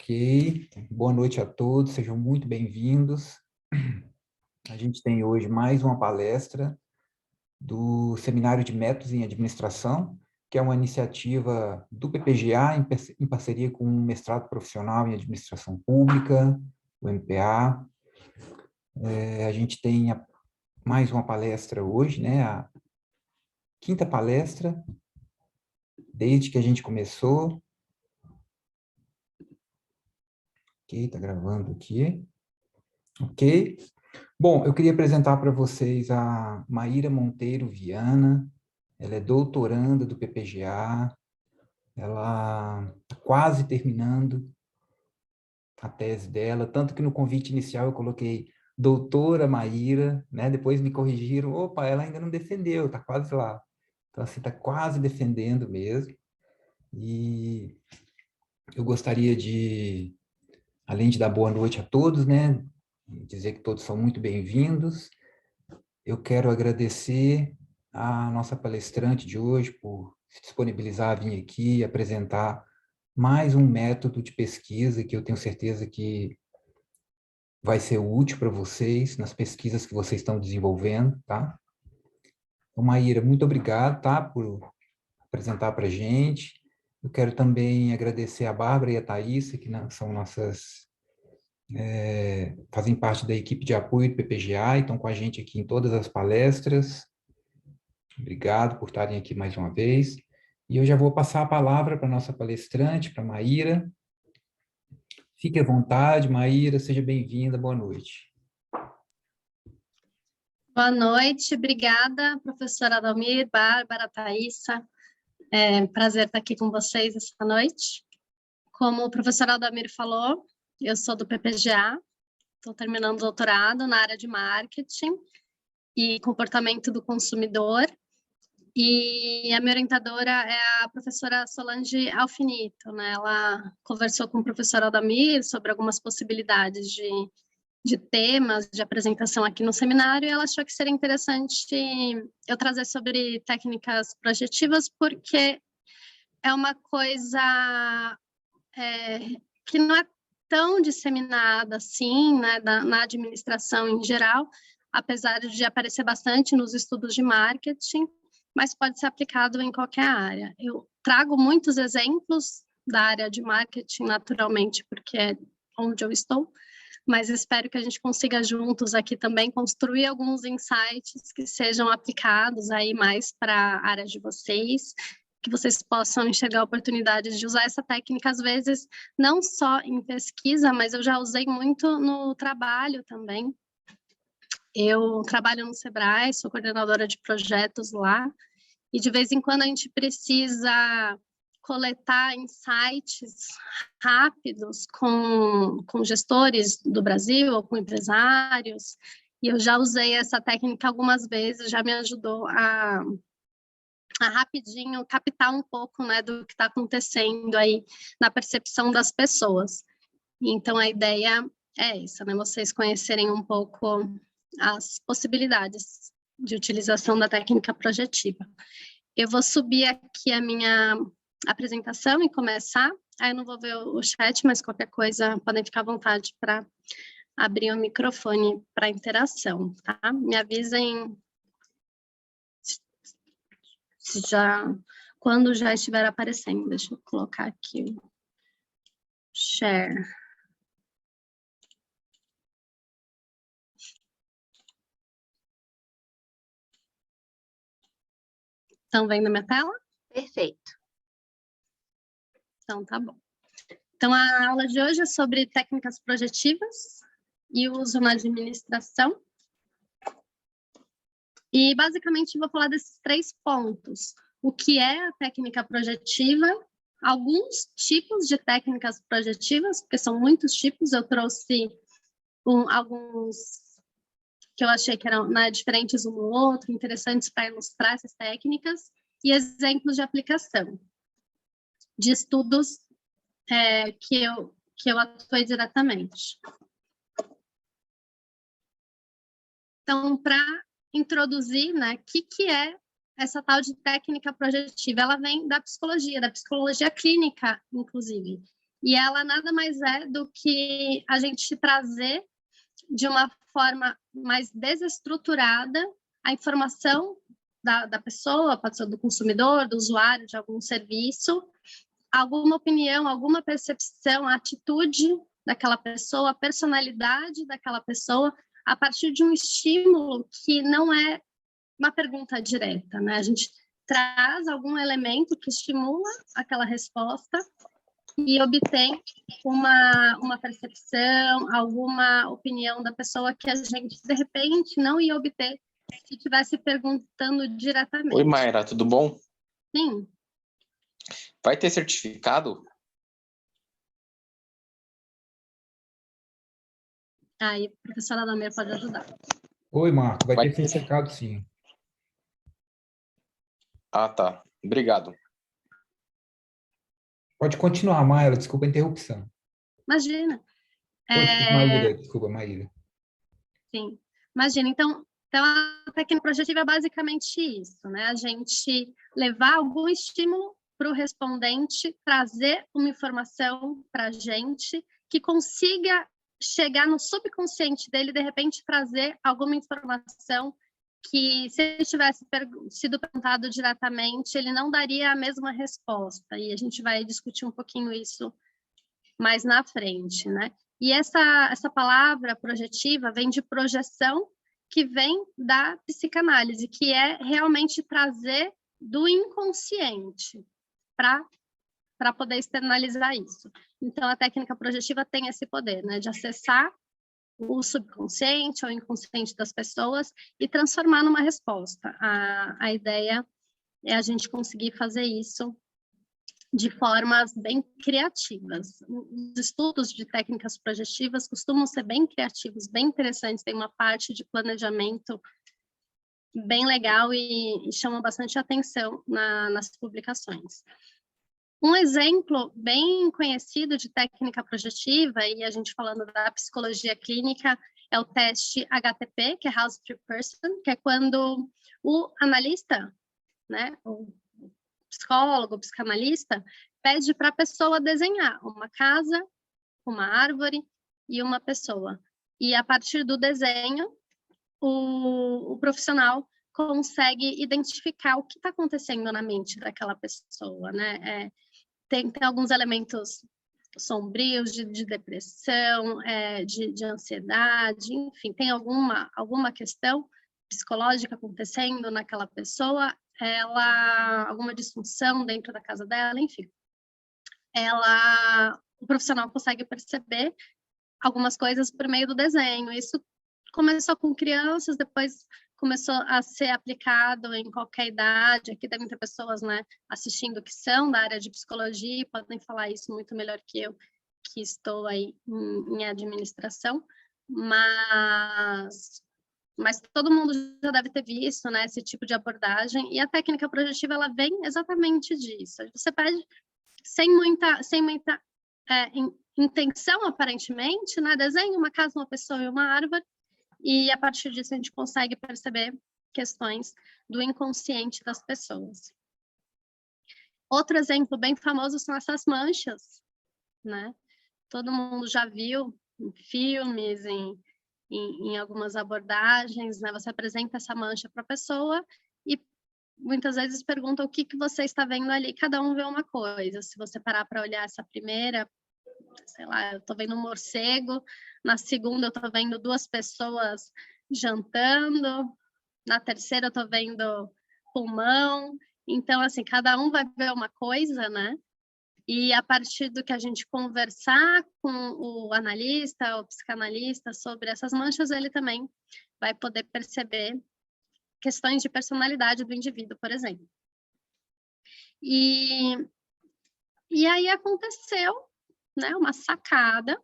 Ok, boa noite a todos, sejam muito bem-vindos. A gente tem hoje mais uma palestra do Seminário de Métodos em Administração, que é uma iniciativa do PPGA em parceria com o Mestrado Profissional em Administração Pública, o MPA. A gente tem mais uma palestra hoje, né? A quinta palestra, desde que a gente começou. Ok, está gravando aqui. Ok. Bom, eu queria apresentar para vocês a Maíra Monteiro Viana. Ela é doutoranda do PPGA. Ela está quase terminando a tese dela, tanto que no convite inicial eu coloquei doutora Maíra, né? Depois me corrigiram, opa, ela ainda não defendeu, está quase lá. Então, assim, está quase defendendo mesmo. E eu gostaria de, além de dar boa noite a todos, né? Dizer que todos são muito bem-vindos. Eu quero agradecer a nossa palestrante de hoje por se disponibilizar a vir aqui e apresentar mais um método de pesquisa que eu tenho certeza que vai ser útil para vocês nas pesquisas que vocês estão desenvolvendo, tá? Então, Maíra, muito obrigado, tá, por apresentar para a gente. Eu quero também agradecer a Bárbara e a Thaísa, que são nossas fazem parte da equipe de apoio do PPGA e estão com a gente aqui em todas as palestras. Obrigado por estarem aqui mais uma vez. E eu já vou passar a palavra para a nossa palestrante, para a Maíra. Fique à vontade, Maíra, seja bem-vinda, boa noite. Boa noite, obrigada, professora Adalmir, Bárbara, Thaísa. É um prazer estar aqui com vocês essa noite. Como o professor Adalmir falou, eu sou do PPGA, estou terminando o doutorado na área de marketing e comportamento do consumidor. E a minha orientadora é a professora Solange Alfinito, né? Ela conversou com o professor Adalmir sobre algumas possibilidades de temas de apresentação aqui no seminário, e ela achou que seria interessante eu trazer sobre técnicas projetivas, porque é uma coisa que não é tão disseminada assim, né, na administração em geral, apesar de aparecer bastante nos estudos de marketing, mas pode ser aplicado em qualquer área. Eu trago muitos exemplos da área de marketing, naturalmente, porque é onde eu estou, mas espero que a gente consiga juntos aqui também construir alguns insights que sejam aplicados aí mais para a área de vocês, que vocês possam enxergar oportunidades de usar essa técnica, às vezes, não só em pesquisa, mas eu já usei muito no trabalho também. Eu trabalho no Sebrae, sou coordenadora de projetos lá, e de vez em quando a gente precisa coletar insights rápidos com gestores do Brasil ou com empresários, e eu já usei essa técnica algumas vezes, já me ajudou a rapidinho captar um pouco, né, do que está acontecendo aí na percepção das pessoas. Então, a ideia é essa, né, vocês conhecerem um pouco as possibilidades de utilização da técnica projetiva. Eu vou subir aqui a minha apresentação e começar. Aí eu não vou ver o chat, mas qualquer coisa podem ficar à vontade para abrir o microfone para interação, tá? Me avisem quando já estiver aparecendo. Deixa eu colocar aqui o share. Estão vendo minha tela? Perfeito. Então, tá bom. Então, a aula de hoje é sobre técnicas projetivas e uso na administração. E, basicamente, vou falar desses 3 pontos. O que é a técnica projetiva, alguns tipos de técnicas projetivas, porque são muitos tipos, eu trouxe alguns que eu achei que eram, né, diferentes um do outro, interessantes para ilustrar essas técnicas, e exemplos de aplicação, de estudos que eu atuei diretamente. Então, para introduzir, né, o que é essa tal de técnica projetiva? Ela vem da psicologia clínica, inclusive. E ela nada mais é do que a gente trazer de uma forma mais desestruturada a informação da pessoa, pode ser do consumidor, do usuário de algum serviço, alguma opinião, alguma percepção, a atitude daquela pessoa, a personalidade daquela pessoa, a partir de um estímulo que não é uma pergunta direta, né? A gente traz algum elemento que estimula aquela resposta e obtém uma percepção, alguma opinião da pessoa que a gente, de repente, não ia obter se estivesse perguntando diretamente. Oi, Mayra, tudo bom? Sim. Vai ter certificado? Aí, a professora Adalmir pode ajudar. Oi, Marco. Vai Vai ter ter. certificado, sim. Ah, tá. Obrigado. Pode continuar, Mayra. Desculpa a interrupção. Imagina. Maíra, desculpa, Maíra. Sim. Imagina. Então a técnica projetiva é basicamente isso, né? A gente levar algum estímulo para o respondente, trazer uma informação para a gente que consiga chegar no subconsciente dele, de repente trazer alguma informação que, se ele tivesse sido perguntado diretamente, ele não daria a mesma resposta. E a gente vai discutir um pouquinho isso mais na frente, né? E essa palavra projetiva vem de projeção, que vem da psicanálise, que é realmente trazer do inconsciente para poder externalizar isso. Então, a técnica projetiva tem esse poder, né, de acessar o subconsciente ou inconsciente das pessoas e transformar numa resposta. A ideia é a gente conseguir fazer isso de formas bem criativas. Os estudos de técnicas projetivas costumam ser bem criativos, bem interessantes, tem uma parte de planejamento bem legal e chama bastante atenção nas publicações. Um exemplo bem conhecido de técnica projetiva, e a gente falando da psicologia clínica, é o teste HTP, que é House Tree Person, que é quando o analista, né, o psicólogo, o psicanalista, pede para a pessoa desenhar uma casa, uma árvore e uma pessoa. E a partir do desenho, o profissional consegue identificar o que está acontecendo na mente daquela pessoa, né? Tem alguns elementos sombrios de depressão, de ansiedade, enfim, tem alguma questão psicológica acontecendo naquela pessoa, alguma disfunção dentro da casa dela, enfim. O profissional consegue perceber algumas coisas por meio do desenho. Isso começou com crianças, depois começou a ser aplicado em qualquer idade. Aqui tem muitas pessoas, né, assistindo que são da área de psicologia e podem falar isso muito melhor que eu, que estou aí em administração, mas todo mundo já deve ter visto, né, esse tipo de abordagem, e a técnica projetiva ela vem exatamente disso. Você pede sem muita intenção, aparentemente, né, desenha uma casa, uma pessoa e uma árvore, e a partir disso a gente consegue perceber questões do inconsciente das pessoas. Outro exemplo bem famoso são essas manchas, né? Todo mundo já viu em filmes, em algumas abordagens, né? Você apresenta essa mancha para a pessoa e muitas vezes pergunta o que você está vendo ali, cada um vê uma coisa. Se você parar para olhar essa primeira, sei lá, eu estou vendo um morcego, na segunda eu estou vendo 2 pessoas jantando, na terceira eu estou vendo pulmão. Então, assim, cada um vai ver uma coisa, né? E a partir do que a gente conversar com o analista, o psicanalista sobre essas manchas, ele também vai poder perceber questões de personalidade do indivíduo, por exemplo. E aí aconteceu, né, uma sacada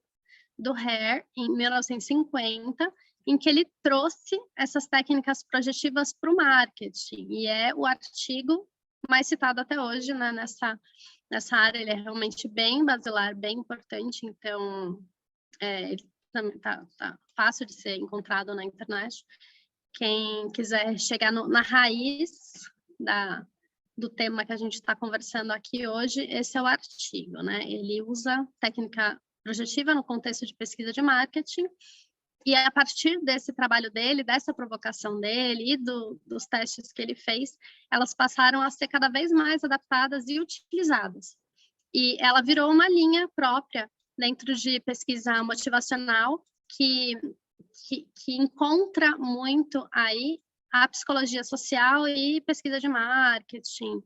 do Hare em 1950, em que ele trouxe essas técnicas projetivas para o marketing, e é o artigo mais citado até hoje, né, nessa área. Ele é realmente bem basilar, bem importante, então ele também tá fácil de ser encontrado na internet. Quem quiser chegar na raiz do tema que a gente está conversando aqui hoje, esse é o artigo, né? Ele usa técnica projetiva no contexto de pesquisa de marketing, e a partir desse trabalho dele, dessa provocação dele e dos testes que ele fez, elas passaram a ser cada vez mais adaptadas e utilizadas. E ela virou uma linha própria dentro de pesquisa motivacional que encontra muito aí a psicologia social e pesquisa de marketing,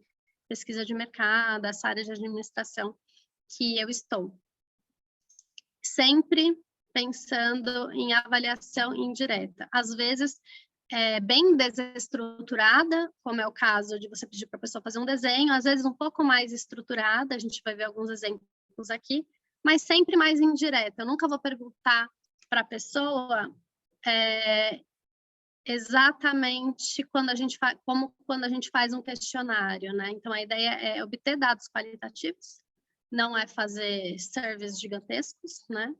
pesquisa de mercado, essa área de administração que eu estou. Sempre pensando em avaliação indireta. Às vezes, bem desestruturada, como é o caso de você pedir para a pessoa fazer um desenho, às vezes um pouco mais estruturada, a gente vai ver alguns exemplos aqui, mas sempre mais indireta. Eu nunca vou perguntar para a pessoa exatamente como quando a gente faz um questionário, né? Então, a ideia é obter dados qualitativos, não é fazer surveys gigantescos, né?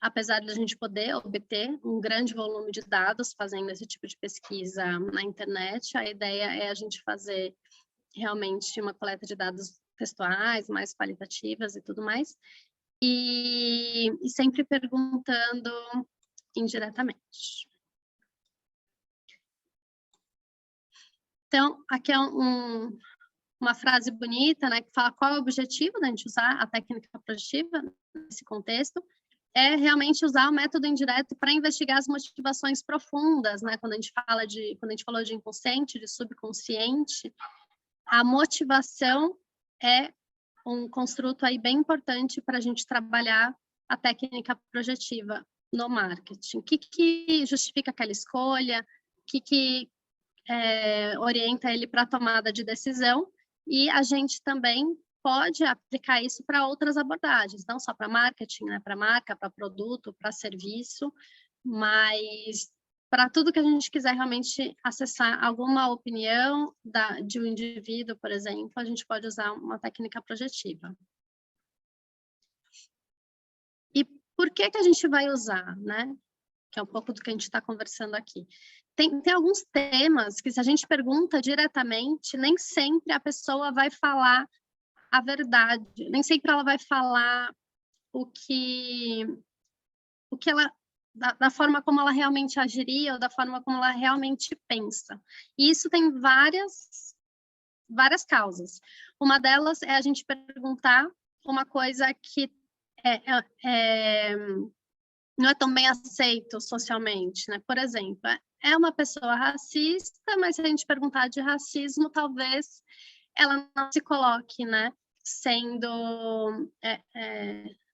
Apesar de a gente poder obter um grande volume de dados fazendo esse tipo de pesquisa na internet, a ideia é a gente fazer realmente uma coleta de dados textuais, mais qualitativas e tudo mais, e sempre perguntando indiretamente. Então, aqui é uma frase bonita, né, que fala qual é o objetivo da gente usar a técnica projetiva nesse contexto. É realmente usar o método indireto para investigar as motivações profundas, né? Quando a gente falou de inconsciente, de subconsciente, a motivação é um construto aí bem importante para a gente trabalhar a técnica projetiva no marketing. O que justifica aquela escolha? O que orienta ele para a tomada de decisão? E a gente também pode aplicar isso para outras abordagens, não só para marketing, né, para marca, para produto, para serviço, mas para tudo que a gente quiser realmente acessar alguma opinião de um indivíduo, por exemplo, a gente pode usar uma técnica projetiva. E por que a gente vai usar, né? Que é um pouco do que a gente está conversando aqui. Tem alguns temas que, se a gente pergunta diretamente, nem sempre a pessoa vai falar a verdade, nem sempre ela vai falar o que ela, da forma como ela realmente agiria ou da forma como ela realmente pensa. E isso tem várias causas. Uma delas é a gente perguntar uma coisa que não é tão bem aceito socialmente, né? Por exemplo, é uma pessoa racista, mas se a gente perguntar de racismo, talvez ela não se coloque, né?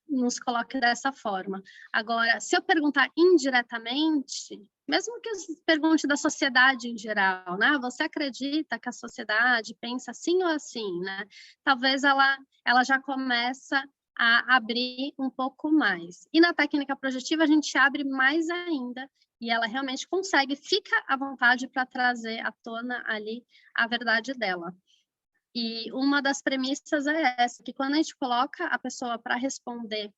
Não se coloque dessa forma. Agora, se eu perguntar indiretamente, mesmo que eu pergunte da sociedade em geral, né? Você acredita que a sociedade pensa assim ou assim, né? Talvez ela já começa a abrir um pouco mais. E na técnica projetiva a gente abre mais ainda e ela realmente fica à vontade para trazer à tona ali a verdade dela. E uma das premissas é essa, que quando a gente coloca a pessoa para responder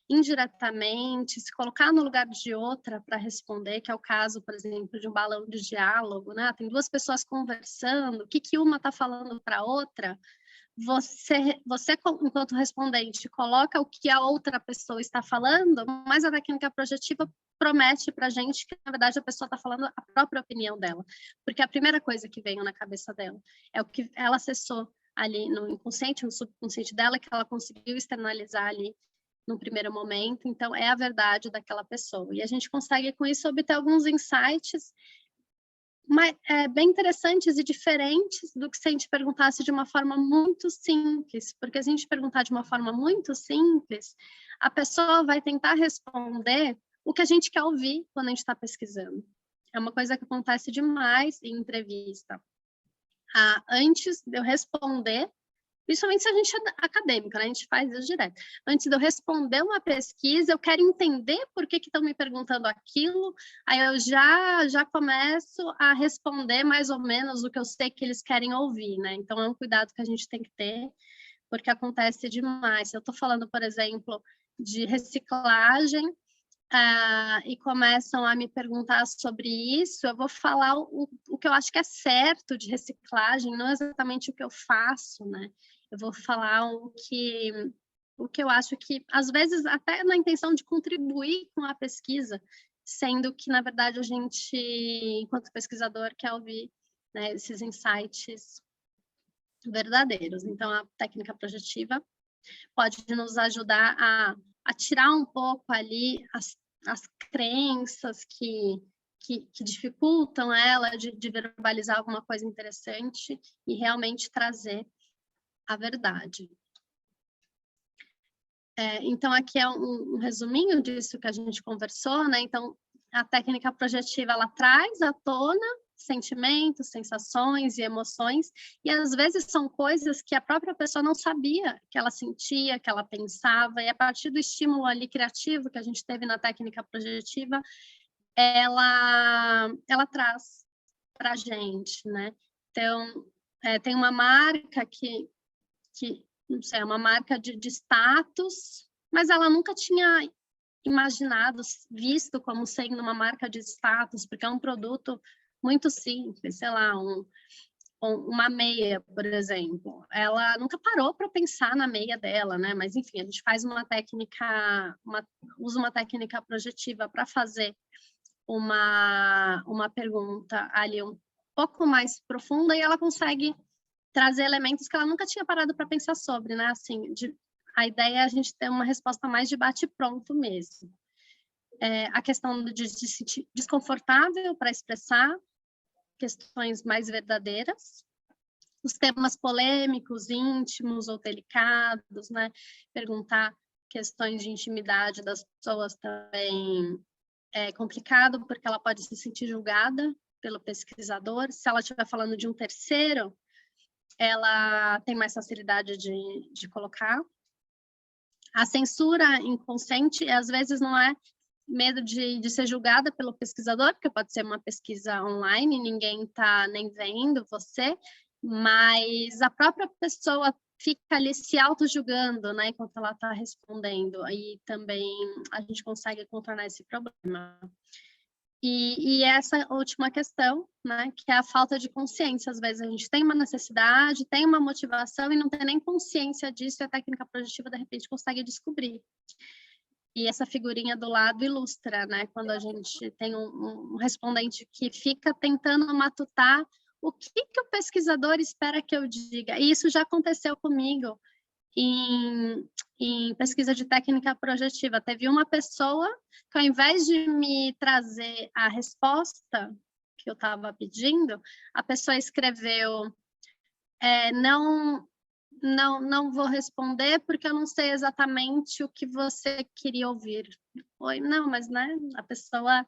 indiretamente, se colocar no lugar de outra para responder, que é o caso, por exemplo, de um balão de diálogo, né? Tem duas pessoas conversando, o que uma está falando para a outra, você, enquanto respondente, coloca o que a outra pessoa está falando, mas a técnica projetiva promete para a gente que, na verdade, a pessoa está falando a própria opinião dela. Porque a primeira coisa que veio na cabeça dela é o que ela acessou ali no inconsciente, no subconsciente dela, que ela conseguiu externalizar ali no primeiro momento. Então, é a verdade daquela pessoa. E a gente consegue, com isso, obter alguns insights bem interessantes e diferentes do que se a gente perguntasse de uma forma muito simples, porque se a gente perguntar de uma forma muito simples, a pessoa vai tentar responder o que a gente quer ouvir quando a gente está pesquisando. É uma coisa que acontece demais em entrevista. Antes de eu responder, principalmente se a gente é acadêmica, né? A gente faz isso direto. Antes de eu responder uma pesquisa, eu quero entender por que estão me perguntando aquilo, aí eu já começo a responder mais ou menos o que eu sei que eles querem ouvir, né? Então, é um cuidado que a gente tem que ter, porque acontece demais. Se eu estou falando, por exemplo, de reciclagem, e começam a me perguntar sobre isso, eu vou falar o que eu acho que é certo de reciclagem, não exatamente o que eu faço, né? Eu vou falar o que eu acho que, às vezes, até na intenção de contribuir com a pesquisa, sendo que, na verdade, a gente, enquanto pesquisador, quer ouvir, né, esses insights verdadeiros. Então, a técnica projetiva pode nos ajudar a tirar um pouco ali as crenças que dificultam ela de verbalizar alguma coisa interessante e realmente trazer a verdade. Então, aqui é um resuminho disso que a gente conversou, né? Então, a técnica projetiva, ela traz à tona sentimentos, sensações e emoções, e às vezes são coisas que a própria pessoa não sabia que ela sentia, que ela pensava, e a partir do estímulo ali criativo que a gente teve na técnica projetiva, ela traz para a gente, né? Então, tem uma marca que não sei, é uma marca de status, mas ela nunca tinha imaginado, visto como sendo uma marca de status, porque é um produto muito simples, sei lá, uma meia, por exemplo. Ela nunca parou para pensar na meia dela, né? Mas, enfim, a gente faz usa uma técnica projetiva para fazer uma pergunta ali um pouco mais profunda e ela consegue trazer elementos que ela nunca tinha parado para pensar sobre, né? Assim, a ideia é a gente ter uma resposta mais de bate-pronto mesmo. A questão de se sentir desconfortável para expressar questões mais verdadeiras, os temas polêmicos, íntimos ou delicados, né? Perguntar questões de intimidade das pessoas também é complicado, porque ela pode se sentir julgada pelo pesquisador. Se ela estiver falando de um terceiro, ela tem mais facilidade de colocar. A censura inconsciente, às vezes, não é medo de ser julgada pelo pesquisador, porque pode ser uma pesquisa online, ninguém está nem vendo você, mas a própria pessoa fica ali se auto-julgando, né, enquanto ela está respondendo, aí também a gente consegue contornar esse problema. E essa última questão, né, que é a falta de consciência. Às vezes a gente tem uma necessidade, tem uma motivação e não tem nem consciência disso, e a técnica projetiva, de repente, consegue descobrir. E essa figurinha do lado ilustra, né, quando a gente tem um respondente que fica tentando matutar o que o pesquisador espera que eu diga. E isso já aconteceu comigo em pesquisa de técnica projetiva. Teve uma pessoa que, ao invés de me trazer a resposta que eu estava pedindo, a pessoa escreveu: não vou responder porque eu não sei exatamente o que você queria ouvir. Oi, não, mas né, a pessoa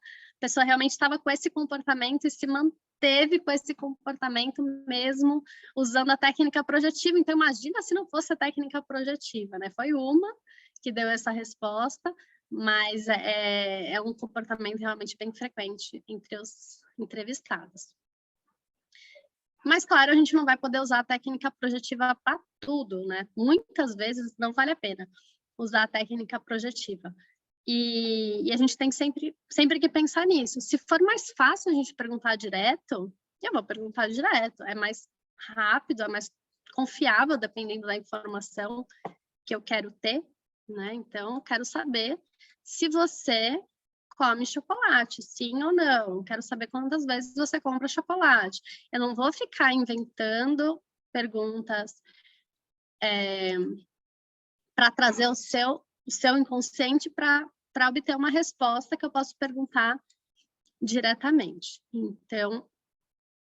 realmente estava com esse comportamento e se manteve com esse comportamento mesmo usando a técnica projetiva. Então, imagina se não fosse a técnica projetiva, né? Foi uma que deu essa resposta, mas é um comportamento realmente bem frequente entre os entrevistados. Mas, claro, a gente não vai poder usar a técnica projetiva para tudo, né? Muitas vezes não vale a pena usar a técnica projetiva. E a gente tem sempre que pensar nisso. Se for mais fácil a gente perguntar direto, eu vou perguntar direto. É mais rápido, é mais confiável, dependendo da informação que eu quero ter, né? Então, eu quero saber se você come chocolate, sim ou não. Quero saber quantas vezes você compra chocolate. Eu não vou ficar inventando perguntas para trazer o seu inconsciente para obter uma resposta que eu posso perguntar diretamente. Então,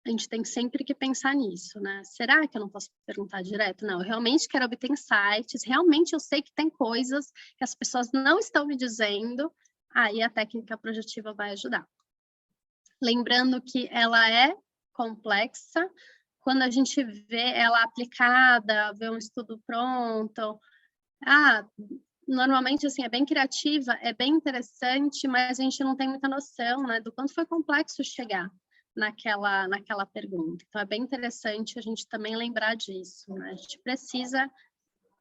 a gente tem sempre que pensar nisso, né? Será que eu não posso perguntar direto? Não, eu realmente quero obter insights, realmente eu sei que tem coisas que as pessoas não estão me dizendo, aí a técnica projetiva vai ajudar. Lembrando que ela é complexa, quando a gente vê ela aplicada, vê um estudo pronto, normalmente, assim, é bem criativa, é bem interessante, mas a gente não tem muita noção, né, do quanto foi complexo chegar naquela pergunta. Então, é bem interessante a gente também lembrar disso, né? A gente precisa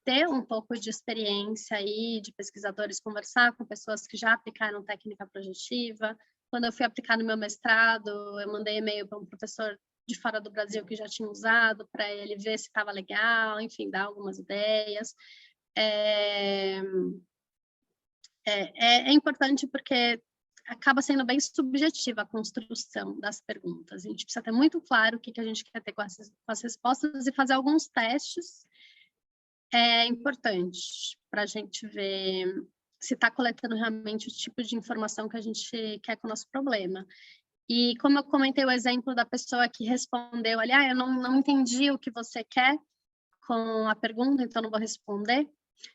ter um pouco de experiência aí de pesquisadores, conversar com pessoas que já aplicaram técnica projetiva. Quando eu fui aplicar no meu mestrado, eu mandei e-mail para um professor de fora do Brasil que já tinha usado, para ele ver se estava legal, enfim, dar algumas ideias. É importante porque acaba sendo bem subjetiva a construção das perguntas. A gente precisa ter muito claro o que a gente quer ter com as respostas e fazer alguns testes. É importante para a gente ver se está coletando realmente o tipo de informação que a gente quer com o nosso problema. E como eu comentei o exemplo da pessoa que respondeu ali, eu não entendi o que você quer com a pergunta, então não vou responder.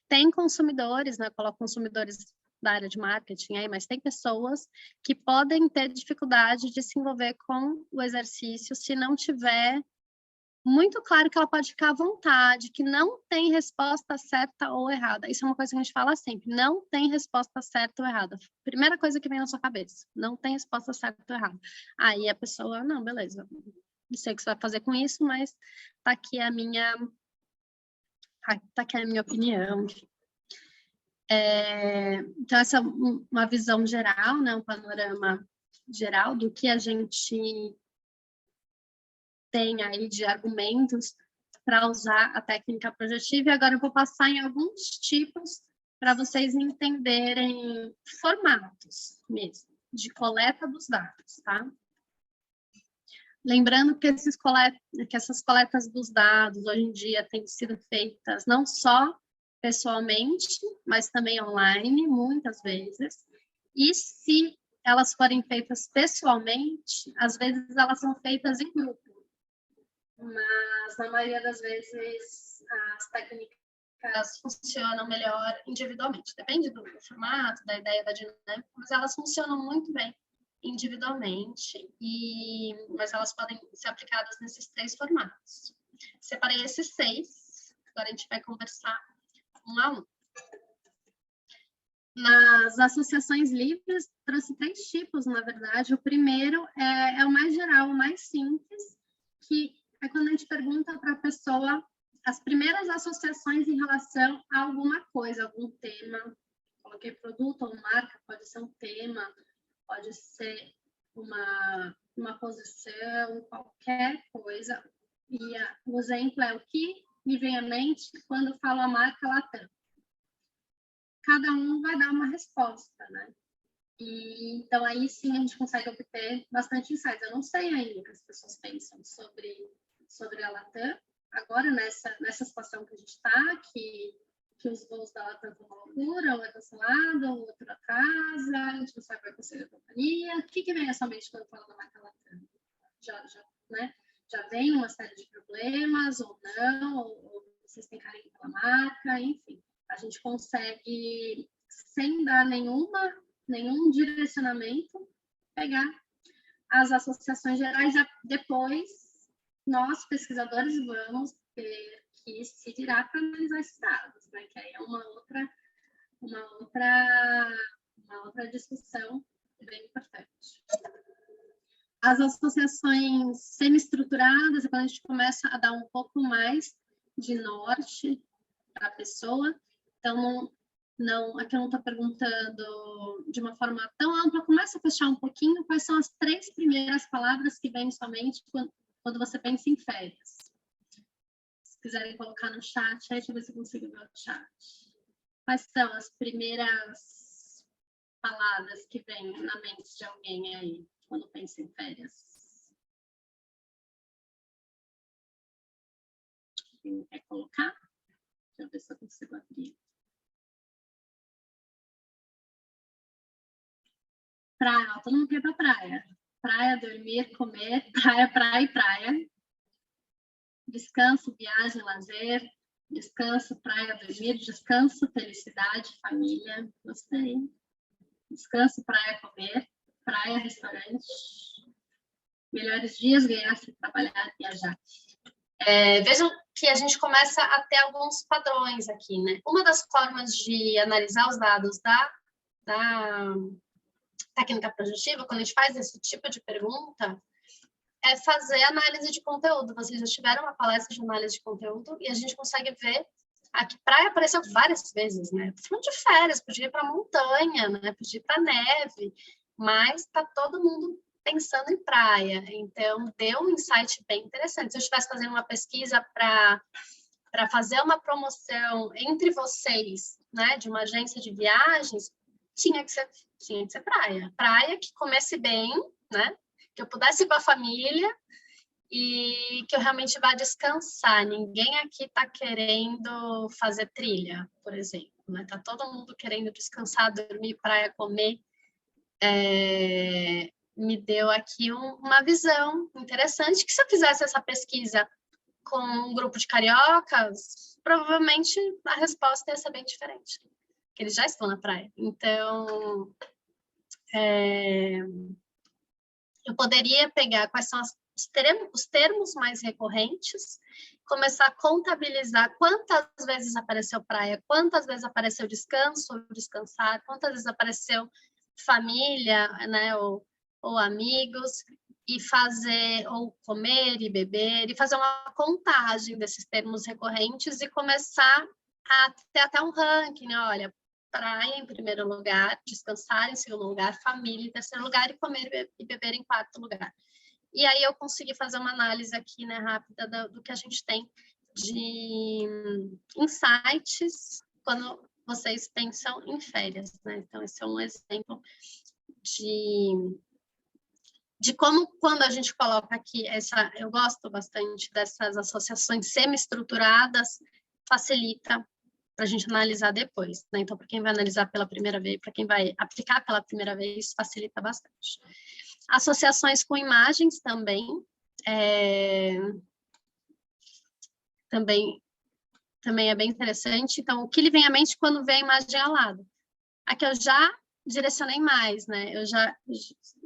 Tem consumidores, né? Eu coloco consumidores da área de marketing aí, mas tem pessoas que podem ter dificuldade de se envolver com o exercício se não tiver muito claro que ela pode ficar à vontade, que não tem resposta certa ou errada. Isso é uma coisa que a gente fala sempre, não tem resposta certa ou errada. Primeira coisa que vem na sua cabeça, não tem resposta certa ou errada. Aí a pessoa, não, beleza, não sei o que você vai fazer com isso, mas tá aqui a minha opinião. Então, essa é uma visão geral, né, um panorama geral do que a gente tem aí de argumentos para usar a técnica projetiva. E agora eu vou passar em alguns tipos para vocês entenderem formatos mesmo, de coleta dos dados, tá? Lembrando que essas coletas dos dados, hoje em dia, têm sido feitas não só pessoalmente, mas também online, muitas vezes. E se elas forem feitas pessoalmente, às vezes elas são feitas em grupo. Mas, na maioria das vezes, as técnicas funcionam melhor individualmente. Depende do formato, da ideia, da dinâmica, mas elas funcionam muito bem individualmente, mas elas podem ser aplicadas nesses 3 formatos. Separei esses 6, agora a gente vai conversar um a um. Nas associações livres, trouxe 3 tipos, na verdade. O primeiro é o mais geral, o mais simples, que é quando a gente pergunta para a pessoa as primeiras associações em relação a alguma coisa, algum tema. Coloquei produto ou marca, pode ser um tema, pode ser uma posição, qualquer coisa. E o exemplo é o que me vem à mente quando falo a marca Latam. Cada um vai dar uma resposta, né? E, então, aí sim a gente consegue obter bastante insights. Eu não sei ainda o que as pessoas pensam sobre a Latam. Agora, nessa situação que a gente está, que os voos da Latam estão uma loucura, um é cancelado, o outro atrasa, a gente não sabe o que vai acontecer com a companhia. O que vem à sua mente quando fala da marca Latam? Já vem uma série de problemas ou não, ou vocês têm carinho pela marca, enfim. A gente consegue, sem dar nenhum direcionamento, pegar as associações gerais. Depois, nós, pesquisadores, vamos ter que se virar para analisar esses dados, né? Que aí é uma outra discussão bem importante. As associações semi-estruturadas é quando a gente começa a dar um pouco mais de norte para a pessoa. Então, aqui eu não estou perguntando de uma forma tão ampla, começa a fechar um pouquinho quais são as 3 primeiras palavras que vêm somente quando você pensa em férias. Se quiserem colocar no chat, aí deixa eu ver se eu consigo ver o chat. Quais são as primeiras palavras que vêm na mente de alguém aí quando pensa em férias? Quem quer colocar? Deixa eu ver se eu consigo abrir. Praia, todo mundo quer ir para praia. Praia, dormir, comer, praia, praia e praia. Descanso, viagem, lazer. Descanso, praia, dormir. Descanso, felicidade, família. Gostei. Descanso, praia, comer. Praia, restaurante. Melhores dias, ganhar, trabalhar, viajar. Vejam que a gente começa a ter alguns padrões aqui, né? Uma das formas de analisar os dados da técnica projetiva, quando a gente faz esse tipo de pergunta, é fazer análise de conteúdo. Vocês já tiveram uma palestra de análise de conteúdo e a gente consegue ver Aqui, praia apareceu várias vezes, né? Tô falando de férias, podia ir para montanha, né? Podia ir para neve, mas tá todo mundo pensando em praia. Então, deu um insight bem interessante. Se eu estivesse fazendo uma pesquisa para fazer uma promoção entre vocês, né, de uma agência de viagens, tinha que ser praia. Praia que comece bem, né? Que eu pudesse ir com a família e que eu realmente vá descansar. Ninguém aqui está querendo fazer trilha, por exemplo, né? Tá todo mundo querendo descansar, dormir, praia, comer. Me deu aqui uma visão interessante, que se eu fizesse essa pesquisa com um grupo de cariocas, provavelmente a resposta ia ser bem diferente, porque eles já estão na praia. Então, eu poderia pegar quais são os termos mais recorrentes, começar a contabilizar quantas vezes apareceu praia, quantas vezes apareceu descanso, ou descansar, quantas vezes apareceu família, né, ou amigos, e fazer, ou comer e beber, e fazer uma contagem desses termos recorrentes e começar a ter até um ranking, né? Olha, praia em primeiro lugar, descansar em segundo lugar, família em terceiro lugar e comer e beber em quarto lugar. E aí eu consegui fazer uma análise aqui, né, rápida do que a gente tem de insights quando vocês pensam em férias, né? Então, esse é um exemplo de como, quando a gente coloca aqui eu gosto bastante dessas associações semi-estruturadas, facilita para a gente analisar depois, né? Então, para quem vai analisar pela primeira vez, para quem vai aplicar pela primeira vez, facilita bastante. Associações com imagens também, também é bem interessante. Então, o que lhe vem à mente quando vê a imagem ao lado? Aqui eu já direcionei mais, né? Eu já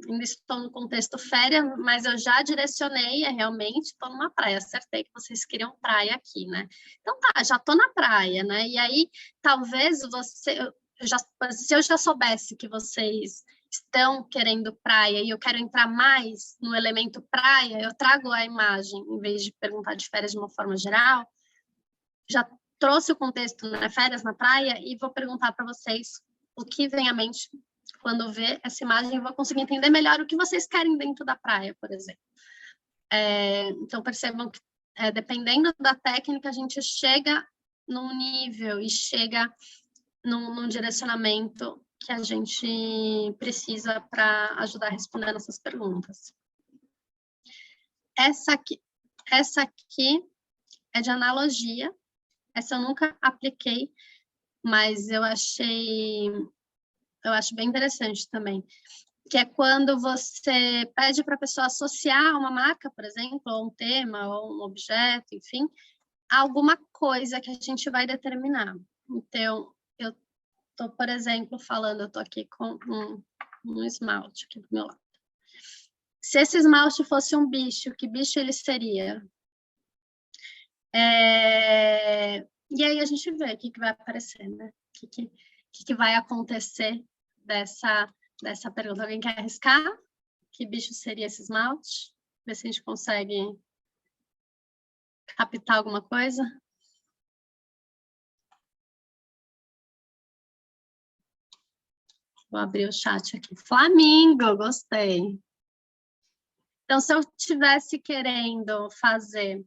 ainda estou no contexto férias, mas eu já direcionei, realmente estou numa praia. Acertei que vocês queriam praia aqui, né? Então tá, já estou na praia, né? E aí, talvez se eu já soubesse que vocês estão querendo praia e eu quero entrar mais no elemento praia, eu trago a imagem, em vez de perguntar de férias de uma forma geral, já trouxe o contexto, né, férias na praia, e vou perguntar para vocês o que vem à mente quando vê essa imagem, e vou conseguir entender melhor o que vocês querem dentro da praia, por exemplo. Então, percebam que, dependendo da técnica, a gente chega num nível e chega num direcionamento que a gente precisa para ajudar a responder essas perguntas. Essa aqui é de analogia. Essa eu nunca apliquei, mas eu acho bem interessante também, que é quando você pede para a pessoa associar uma marca, por exemplo, ou um tema, ou um objeto, enfim, a alguma coisa que a gente vai determinar. Então, eu estou, por exemplo, falando, eu estou aqui com um esmalte aqui do meu lado. Se esse esmalte fosse um bicho, que bicho ele seria? E aí a gente vê o que vai aparecer, né? O que vai acontecer dessa pergunta. Alguém quer arriscar? Que bicho seria esse esmalte? Ver se a gente consegue captar alguma coisa. Vou abrir o chat aqui. Flamingo, gostei. Então, se eu estivesse querendo fazer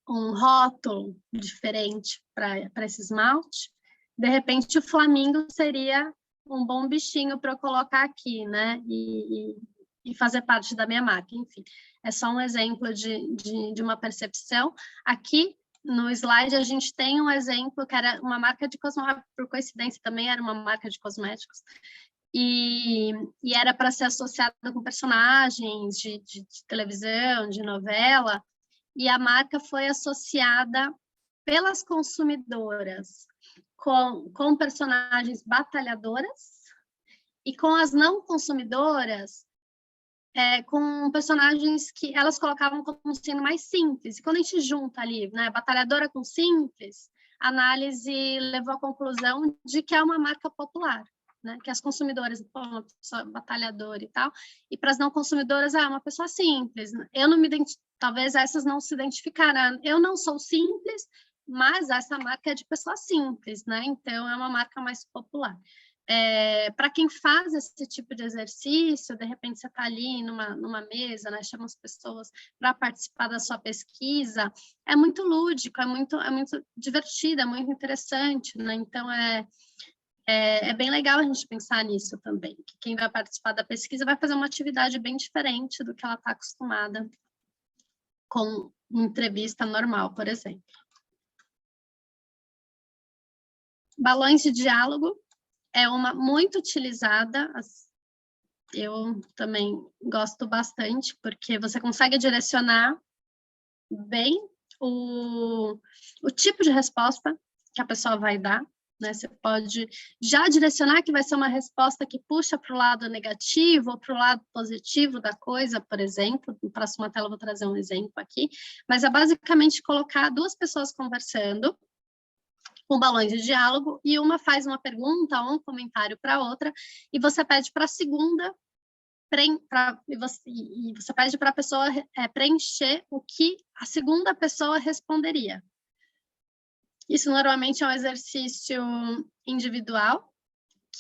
um rótulo diferente para esse esmalte, de repente o flamingo seria um bom bichinho para eu colocar aqui, né? E fazer parte da minha marca, enfim. É só um exemplo de uma percepção. Aqui no slide a gente tem um exemplo que era uma marca de cosméticos, por coincidência também era uma marca de cosméticos, e era para ser associada com personagens de televisão, de novela, e a marca foi associada pelas consumidoras com personagens batalhadoras e com as não consumidoras com personagens que elas colocavam como sendo mais simples. E quando a gente junta ali, né, batalhadora com simples, a análise levou à conclusão de que é uma marca popular, né? Que as consumidoras, uma pessoa batalhadora e tal, e para as não consumidoras, uma pessoa simples. Eu não me talvez essas não se identificaram. Eu não sou simples, mas essa marca é de pessoa simples, né? Então, é uma marca mais popular. Para quem faz esse tipo de exercício, de repente você está ali numa mesa, né, chama as pessoas para participar da sua pesquisa, é muito lúdico, é muito divertido, é muito interessante, né? Então, é bem legal a gente pensar nisso também, que quem vai participar da pesquisa vai fazer uma atividade bem diferente do que ela está acostumada com uma entrevista normal, por exemplo. Balões de diálogo é uma muito utilizada, eu também gosto bastante, porque você consegue direcionar bem o tipo de resposta que a pessoa vai dar, né? Você pode já direcionar que vai ser uma resposta que puxa para o lado negativo ou para o lado positivo da coisa, por exemplo. Na próxima tela eu vou trazer um exemplo aqui, mas é basicamente colocar duas pessoas conversando, com balões de diálogo, e uma faz uma pergunta ou um comentário para a outra, e você pede para a segunda, e você pede para a pessoa preencher o que a segunda pessoa responderia. Isso normalmente é um exercício individual,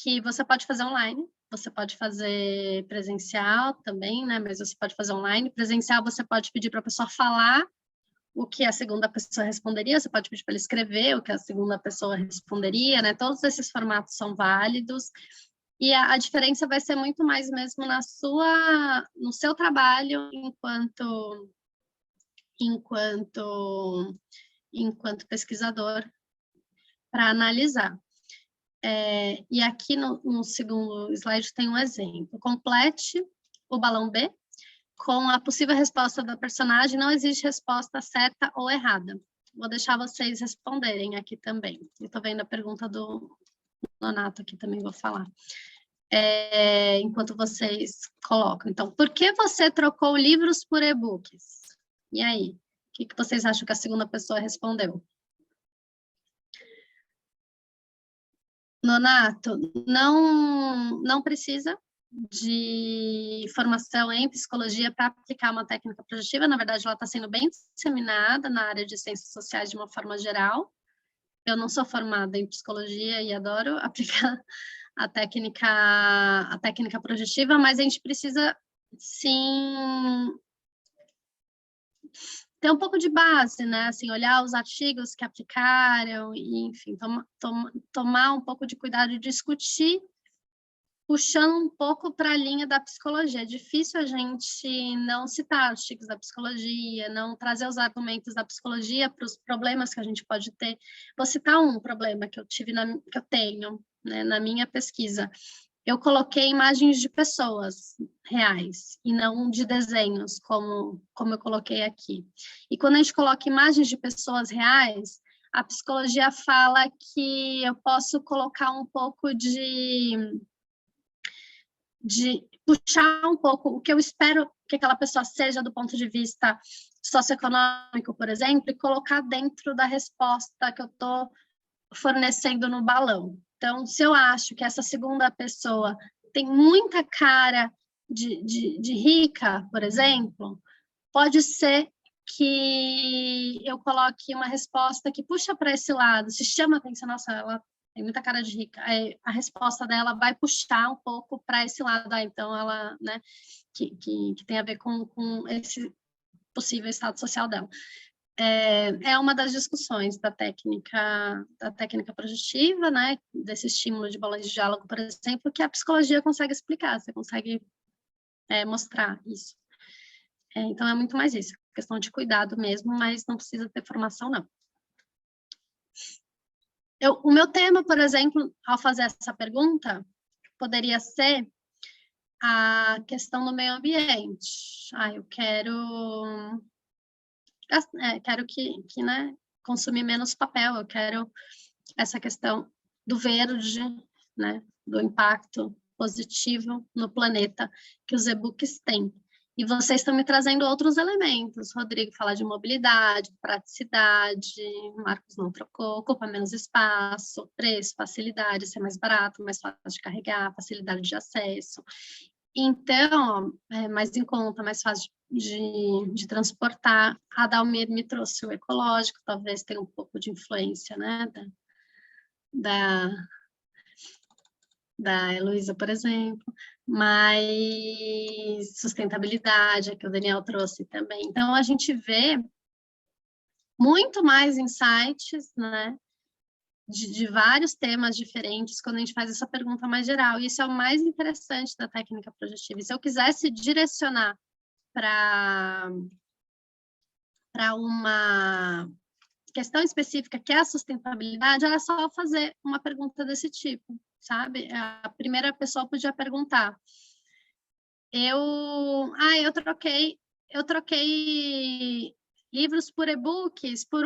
que você pode fazer online, você pode fazer presencial também, né? Mas você pode fazer online. Presencial, você pode pedir para a pessoa falar o que a segunda pessoa responderia, você pode pedir para ele escrever o que a segunda pessoa responderia, né? Todos esses formatos são válidos, e a diferença vai ser muito mais mesmo no seu trabalho enquanto pesquisador, para analisar. E aqui no segundo slide tem um exemplo. Complete o balão B com a possível resposta da personagem, não existe resposta certa ou errada. Vou deixar vocês responderem aqui também. Eu estou vendo a pergunta do Nonato aqui também, vou falar. Enquanto vocês colocam. Então, por que você trocou livros por e-books? E aí? O que vocês acham que a segunda pessoa respondeu? Nonato, não precisa de formação em psicologia para aplicar uma técnica projetiva. Na verdade, ela está sendo bem disseminada na área de ciências sociais de uma forma geral. Eu não sou formada em psicologia e adoro aplicar a técnica projetiva, mas a gente precisa, sim, ter um pouco de base, né? Assim, olhar os artigos que aplicaram e, enfim, tomar um pouco de cuidado e discutir, puxando um pouco para a linha da psicologia. É difícil a gente não citar artigos da psicologia, não trazer os argumentos da psicologia para os problemas que a gente pode ter. Vou citar um problema que eu tenho, né, na minha pesquisa. Eu coloquei imagens de pessoas reais e não de desenhos, como eu coloquei aqui. E quando a gente coloca imagens de pessoas reais, a psicologia fala que eu posso colocar um pouco de puxar um pouco o que eu espero que aquela pessoa seja do ponto de vista socioeconômico, por exemplo, e colocar dentro da resposta que eu estou fornecendo no balão. Então, se eu acho que essa segunda pessoa tem muita cara de rica, por exemplo, pode ser que eu coloque uma resposta que puxa para esse lado, se chama atenção, nossa, ela tem muita cara de rica, a resposta dela vai puxar um pouco para esse lado, então ela, né, que tem a ver com esse possível estado social dela. É uma das discussões da técnica projetiva, né, desse estímulo de balões de diálogo, por exemplo, que a psicologia consegue explicar, você consegue mostrar isso. Então, é muito mais isso, questão de cuidado mesmo, mas não precisa ter formação, não. O meu tema, por exemplo, ao fazer essa pergunta, poderia ser a questão do meio ambiente. Eu quero que né, consumir menos papel, eu quero essa questão do verde, né, do impacto positivo no planeta que os e-books têm. E vocês estão me trazendo outros elementos. Rodrigo fala de mobilidade, praticidade, Marcos não trocou, ocupa menos espaço, preço, facilidade, ser mais barato, mais fácil de carregar, facilidade de acesso. Então, é mais em conta, mais fácil de transportar. A Dalmir me trouxe o ecológico, talvez tenha um pouco de influência, né, da Heloísa, por exemplo, mas sustentabilidade, que o Daniel trouxe também. Então, a gente vê muito mais insights, né, de vários temas diferentes quando a gente faz essa pergunta mais geral. E isso é o mais interessante da técnica projetiva. E se eu quisesse direcionar para uma questão específica, que é a sustentabilidade, era só fazer uma pergunta desse tipo, sabe? A primeira pessoa podia perguntar: eu troquei livros por e-books por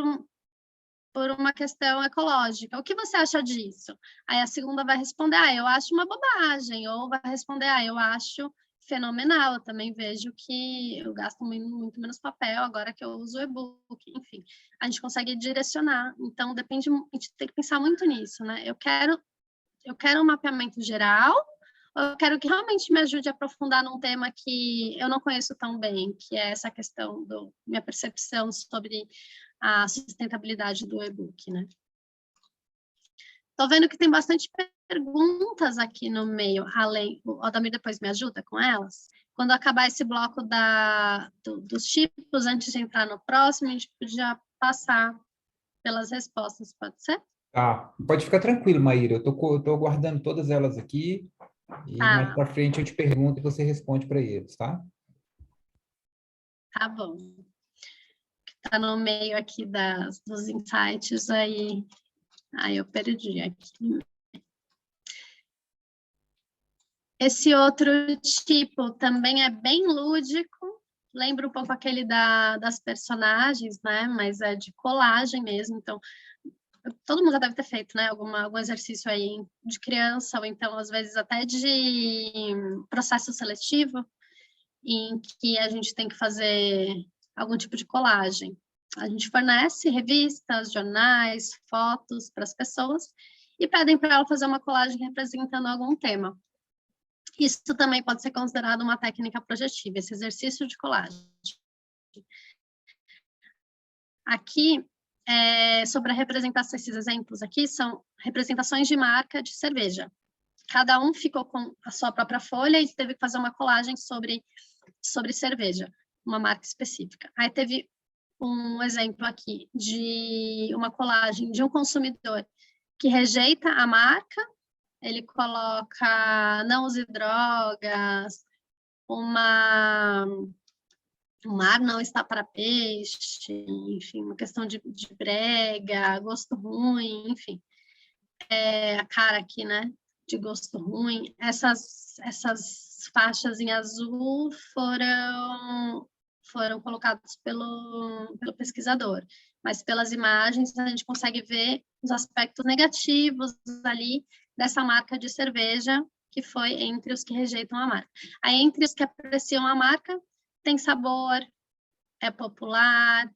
uma questão ecológica. O que você acha disso? Aí a segunda vai responder: eu acho uma bobagem, ou vai responder: eu acho fenomenal, eu também vejo que eu gasto muito menos papel agora que eu uso o e-book, enfim, a gente consegue direcionar, então depende, a gente tem que pensar muito nisso, né? Eu quero um mapeamento geral, ou eu quero que realmente me ajude a aprofundar num tema que eu não conheço tão bem, que é essa questão da minha percepção sobre a sustentabilidade do e-book, né? Tô vendo que tem bastante perguntas aqui no meio, além, o Adalmir depois me ajuda com elas. Quando acabar esse bloco dos tipos, antes de entrar no próximo, a gente podia passar pelas respostas, pode ser? Tá, pode ficar tranquilo, Maíra. Eu tô guardando todas elas aqui e mais Tá, para frente eu te pergunto e você responde para eles, tá? tá bom. Tá no meio aqui dos insights, aí eu perdi aqui. Esse outro tipo também é bem lúdico, lembra um pouco aquele das personagens, né? Mas é de colagem mesmo, então todo mundo já deve ter feito, né? Algum exercício aí de criança, ou então às vezes até de processo seletivo, em que a gente tem que fazer algum tipo de colagem. A gente fornece revistas, jornais, fotos para as pessoas e pedem para ela fazer uma colagem representando algum tema. Isso também pode ser considerado uma técnica projetiva, esse exercício de colagem. Aqui, sobre a representação, esses exemplos aqui são representações de marca de cerveja. Cada um ficou com a sua própria folha e teve que fazer uma colagem sobre cerveja, uma marca específica. Aí teve um exemplo aqui de uma colagem de um consumidor que rejeita a marca, ele coloca não use drogas, o mar não está para peixe, enfim, uma questão de brega, gosto ruim, enfim. A cara aqui, né, de gosto ruim. Essas faixas em azul foram colocadas pelo pesquisador, mas pelas imagens a gente consegue ver os aspectos negativos ali dessa marca de cerveja, que foi entre os que rejeitam a marca. Aí, entre os que apreciam a marca, tem sabor, é popular,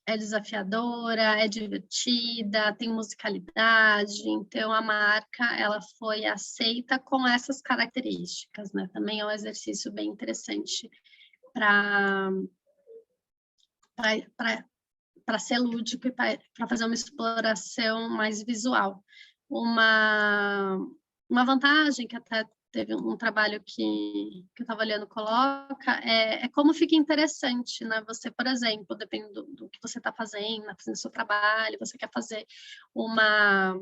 é desafiadora, é divertida, tem musicalidade, então a marca ela foi aceita com essas características, né? Também é um exercício bem interessante para ser lúdico e para fazer uma exploração mais visual. Uma vantagem que até teve um trabalho que eu estava olhando, coloca, é como fica interessante, né? Você, por exemplo, dependendo do que você está fazendo seu trabalho, você quer fazer uma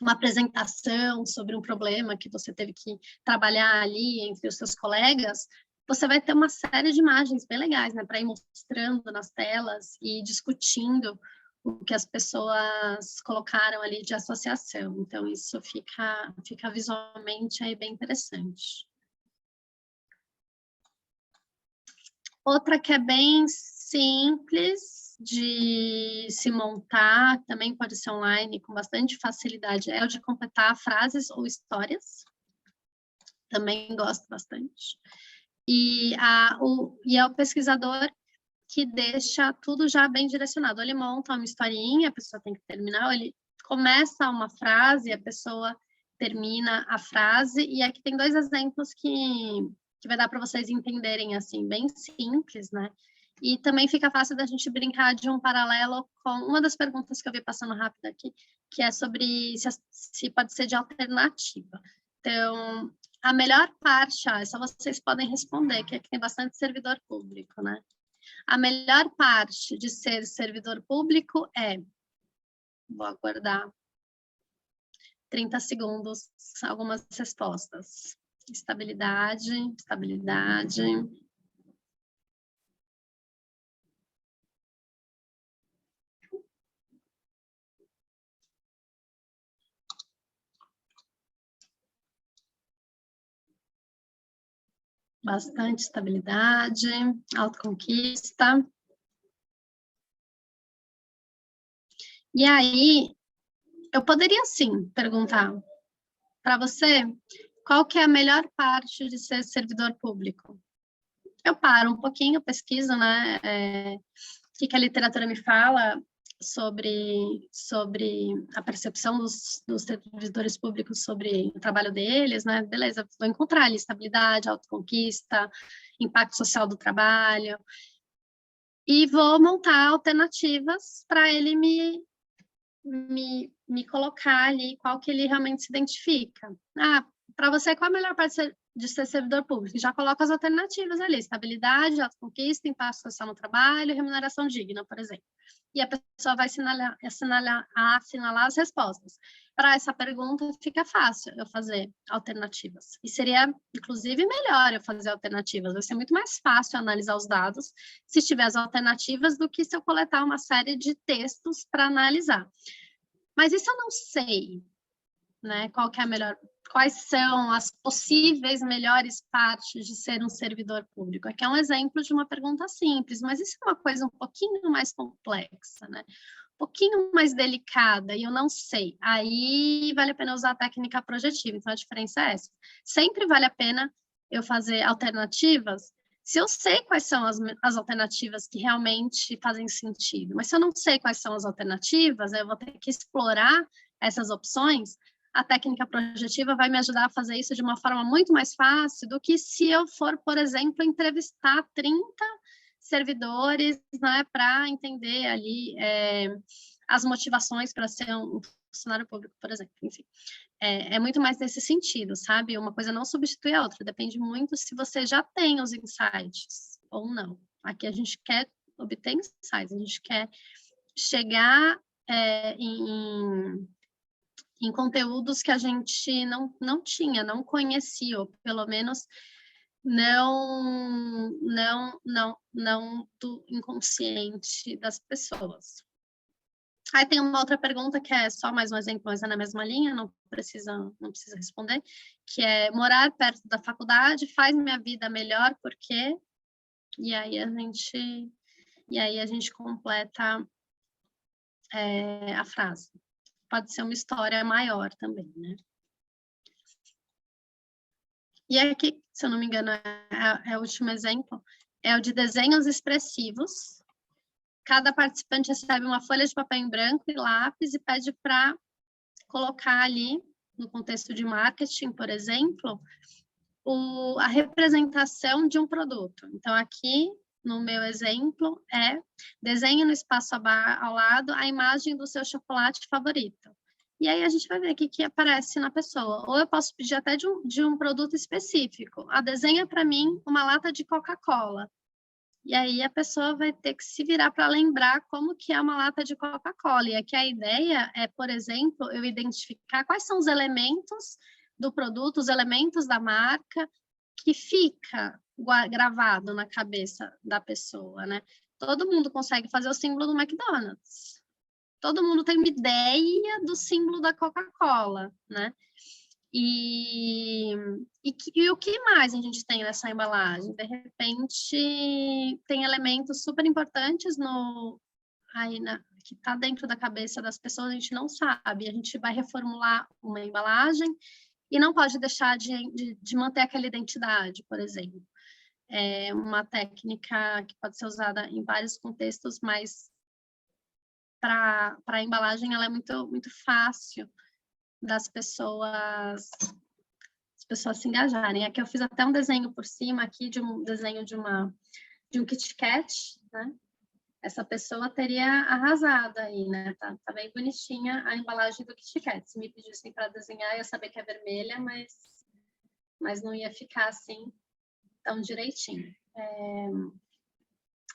apresentação sobre um problema que você teve que trabalhar ali entre os seus colegas, você vai ter uma série de imagens bem legais, né, para ir mostrando nas telas e discutindo o que as pessoas colocaram ali de associação. Então, isso fica visualmente aí bem interessante. Outra que é bem simples de se montar, também pode ser online com bastante facilidade, é o de completar frases ou histórias. Também gosto bastante. E é o pesquisador que deixa tudo já bem direcionado. Ele monta uma historinha, a pessoa tem que terminar, ele começa uma frase, a pessoa termina a frase, e aqui tem 2 exemplos que vai dar para vocês entenderem, assim, bem simples, né? E também fica fácil da gente brincar de um paralelo com uma das perguntas que eu vi passando rápido aqui, que é sobre se pode ser de alternativa. Então, a melhor parte, essa vocês podem responder, que aqui tem bastante servidor público, né? A melhor parte de ser servidor público vou aguardar 30 segundos, algumas respostas. Estabilidade. Bastante estabilidade, autoconquista. E aí, eu poderia, sim, perguntar para você qual que é a melhor parte de ser servidor público. Eu paro um pouquinho, pesquiso, né, o que a literatura me fala sobre a percepção dos servidores públicos sobre o trabalho deles, né? Beleza, vou encontrar ali estabilidade, autoconquista, impacto social do trabalho, e vou montar alternativas para ele me colocar ali qual que ele realmente se identifica. Para você, qual a melhor parte de ser servidor público? Já coloca as alternativas ali, estabilidade, autoconquista, impacto social no trabalho, remuneração digna, por exemplo. E a pessoa vai assinalar as respostas. Para essa pergunta, fica fácil eu fazer alternativas. E seria, inclusive, melhor eu fazer alternativas. Vai ser muito mais fácil analisar os dados se tiver as alternativas do que se eu coletar uma série de textos para analisar. Mas isso eu não sei, né? Qual que é a melhor... Quais são as possíveis melhores partes de ser um servidor público? Aqui é um exemplo de uma pergunta simples, mas isso é uma coisa um pouquinho mais complexa, né? Um pouquinho mais delicada, e eu não sei. Aí vale a pena usar a técnica projetiva, então a diferença é essa. Sempre vale a pena eu fazer alternativas se eu sei quais são as alternativas que realmente fazem sentido. Mas se eu não sei quais são as alternativas, eu vou ter que explorar essas opções. A técnica projetiva vai me ajudar a fazer isso de uma forma muito mais fácil do que se eu for, por exemplo, entrevistar 30 servidores, né, para entender ali as motivações para ser um funcionário público, por exemplo. Enfim, é muito mais nesse sentido, sabe? Uma coisa não substitui a outra, depende muito se você já tem os insights ou não. Aqui a gente quer obter insights, a gente quer chegar em conteúdos que a gente não tinha, não conhecia, ou pelo menos não do inconsciente das pessoas. Aí tem uma outra pergunta que é só mais um exemplo, mas é na mesma linha, não precisa responder, que é morar perto da faculdade faz minha vida melhor porque... E aí a gente completa a frase. Pode ser uma história maior também, né? E aqui, se eu não me engano, é o último exemplo, é o de desenhos expressivos. Cada participante recebe uma folha de papel em branco e lápis e pede para colocar ali, no contexto de marketing, por exemplo, a representação de um produto. Então, aqui, no meu exemplo, desenhe no espaço ao lado a imagem do seu chocolate favorito. E aí a gente vai ver o que aparece na pessoa. Ou eu posso pedir até de um produto específico. Desenha para mim uma lata de Coca-Cola. E aí a pessoa vai ter que se virar para lembrar como que é uma lata de Coca-Cola. E aqui a ideia é, por exemplo, eu identificar quais são os elementos do produto, os elementos da marca que fica gravado na cabeça da pessoa, né? Todo mundo consegue fazer o símbolo do McDonald's. Todo mundo tem uma ideia do símbolo da Coca-Cola, né? E o que mais a gente tem nessa embalagem? De repente, tem elementos super importantes que está dentro da cabeça das pessoas, a gente não sabe. A gente vai reformular uma embalagem e não pode deixar de manter aquela identidade, por exemplo. É uma técnica que pode ser usada em vários contextos, mas para a embalagem ela é muito, muito fácil das pessoas se engajarem. Aqui eu fiz até um desenho por cima aqui de um desenho de um Kit Kat, né? Essa pessoa teria arrasado aí, né? Tá bem bonitinha a embalagem do Kit Kat. Se me pedissem para desenhar, eu ia saber que é vermelha, mas não ia ficar assim tão direitinho.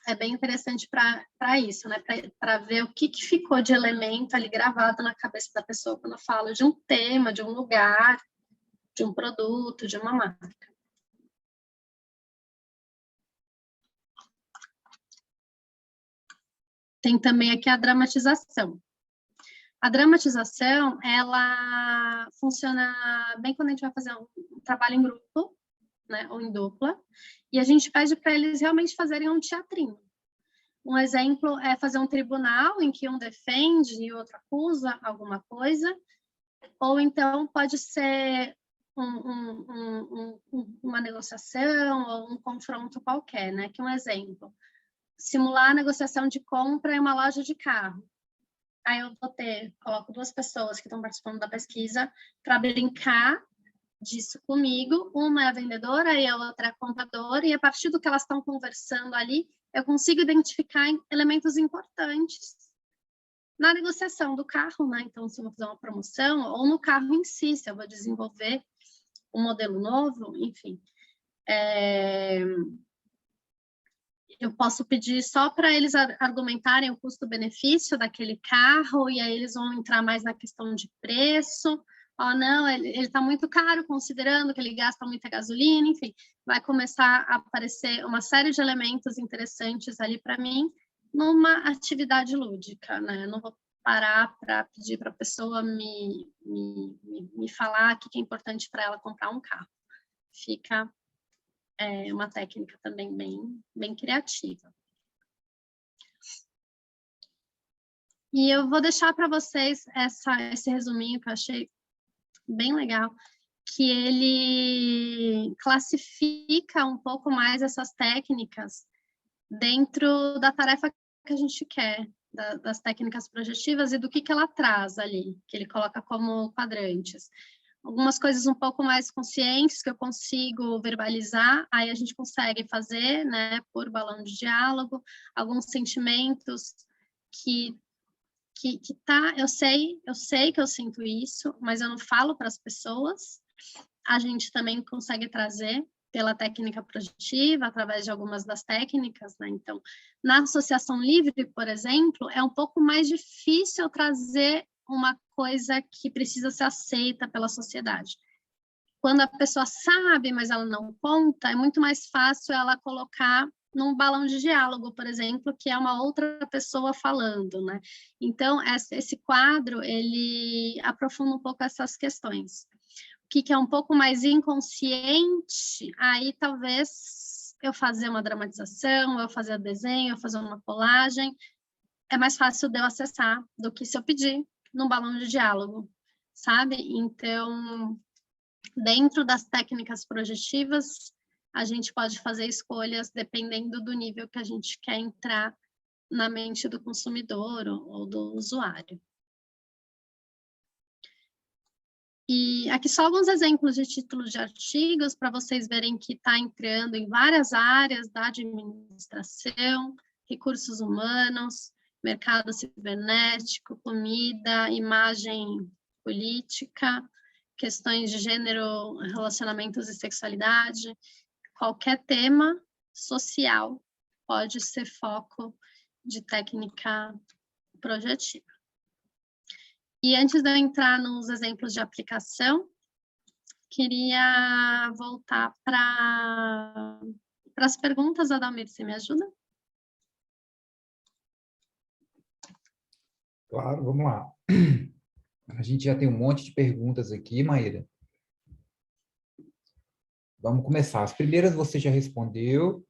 É bem interessante para isso, né? Para ver o que ficou de elemento ali gravado na cabeça da pessoa quando eu falo de um tema, de um lugar, de um produto, de uma marca. Tem também aqui a dramatização. A dramatização, ela funciona bem quando a gente vai fazer um trabalho em grupo, né, ou em dupla, e a gente pede para eles realmente fazerem um teatrinho. Um exemplo é fazer um tribunal em que um defende e o outro acusa alguma coisa, ou então pode ser uma negociação ou um confronto qualquer, né? Que um exemplo, simular a negociação de compra em uma loja de carro. Aí eu coloco 2 pessoas que estão participando da pesquisa para brincar disso comigo. Uma é a vendedora e a outra é a compradora, e a partir do que elas estão conversando ali, eu consigo identificar elementos importantes na negociação do carro, né? Então, se eu vou fazer uma promoção, ou no carro em si, se eu vou desenvolver um modelo novo, enfim. Eu posso pedir só para eles argumentarem o custo-benefício daquele carro, e aí eles vão entrar mais na questão de preço. Não, ele está muito caro, considerando que ele gasta muita gasolina, enfim. Vai começar a aparecer uma série de elementos interessantes ali para mim, numa atividade lúdica, né? Eu não vou parar para pedir para a pessoa me falar o que é importante para ela comprar um carro. Fica uma técnica também bem criativa. E eu vou deixar para vocês esse resuminho que eu achei bem legal, que ele classifica um pouco mais essas técnicas dentro da tarefa que a gente quer, das técnicas projetivas e do que ela traz ali, que ele coloca como quadrantes. Algumas coisas um pouco mais conscientes que eu consigo verbalizar, aí a gente consegue fazer, né, por balão de diálogo, alguns sentimentos que eu sei que eu sinto isso, mas eu não falo para as pessoas. A gente também consegue trazer pela técnica projetiva, através de algumas das técnicas, né? Então, na associação livre, por exemplo, é um pouco mais difícil trazer uma coisa que precisa ser aceita pela sociedade. Quando a pessoa sabe, mas ela não conta, é muito mais fácil ela colocar num balão de diálogo, por exemplo, que é uma outra pessoa falando, né? Então, esse quadro, ele aprofunda um pouco essas questões. O que é um pouco mais inconsciente, aí talvez eu fazer uma dramatização, eu fazer desenho, eu fazer uma colagem, é mais fácil de eu acessar do que se eu pedir num balão de diálogo, sabe? Então, dentro das técnicas projetivas, a gente pode fazer escolhas dependendo do nível que a gente quer entrar na mente do consumidor ou do usuário. E aqui só alguns exemplos de títulos de artigos para vocês verem que está entrando em várias áreas da administração, recursos humanos, mercado cibernético, comida, imagem política, questões de gênero, relacionamentos e sexualidade. Qualquer tema social pode ser foco de técnica projetiva. E antes de eu entrar nos exemplos de aplicação, queria voltar para as perguntas, Adalmir, você me ajuda? Claro, vamos lá. A gente já tem um monte de perguntas aqui, Maíra. Vamos começar. As primeiras você já respondeu,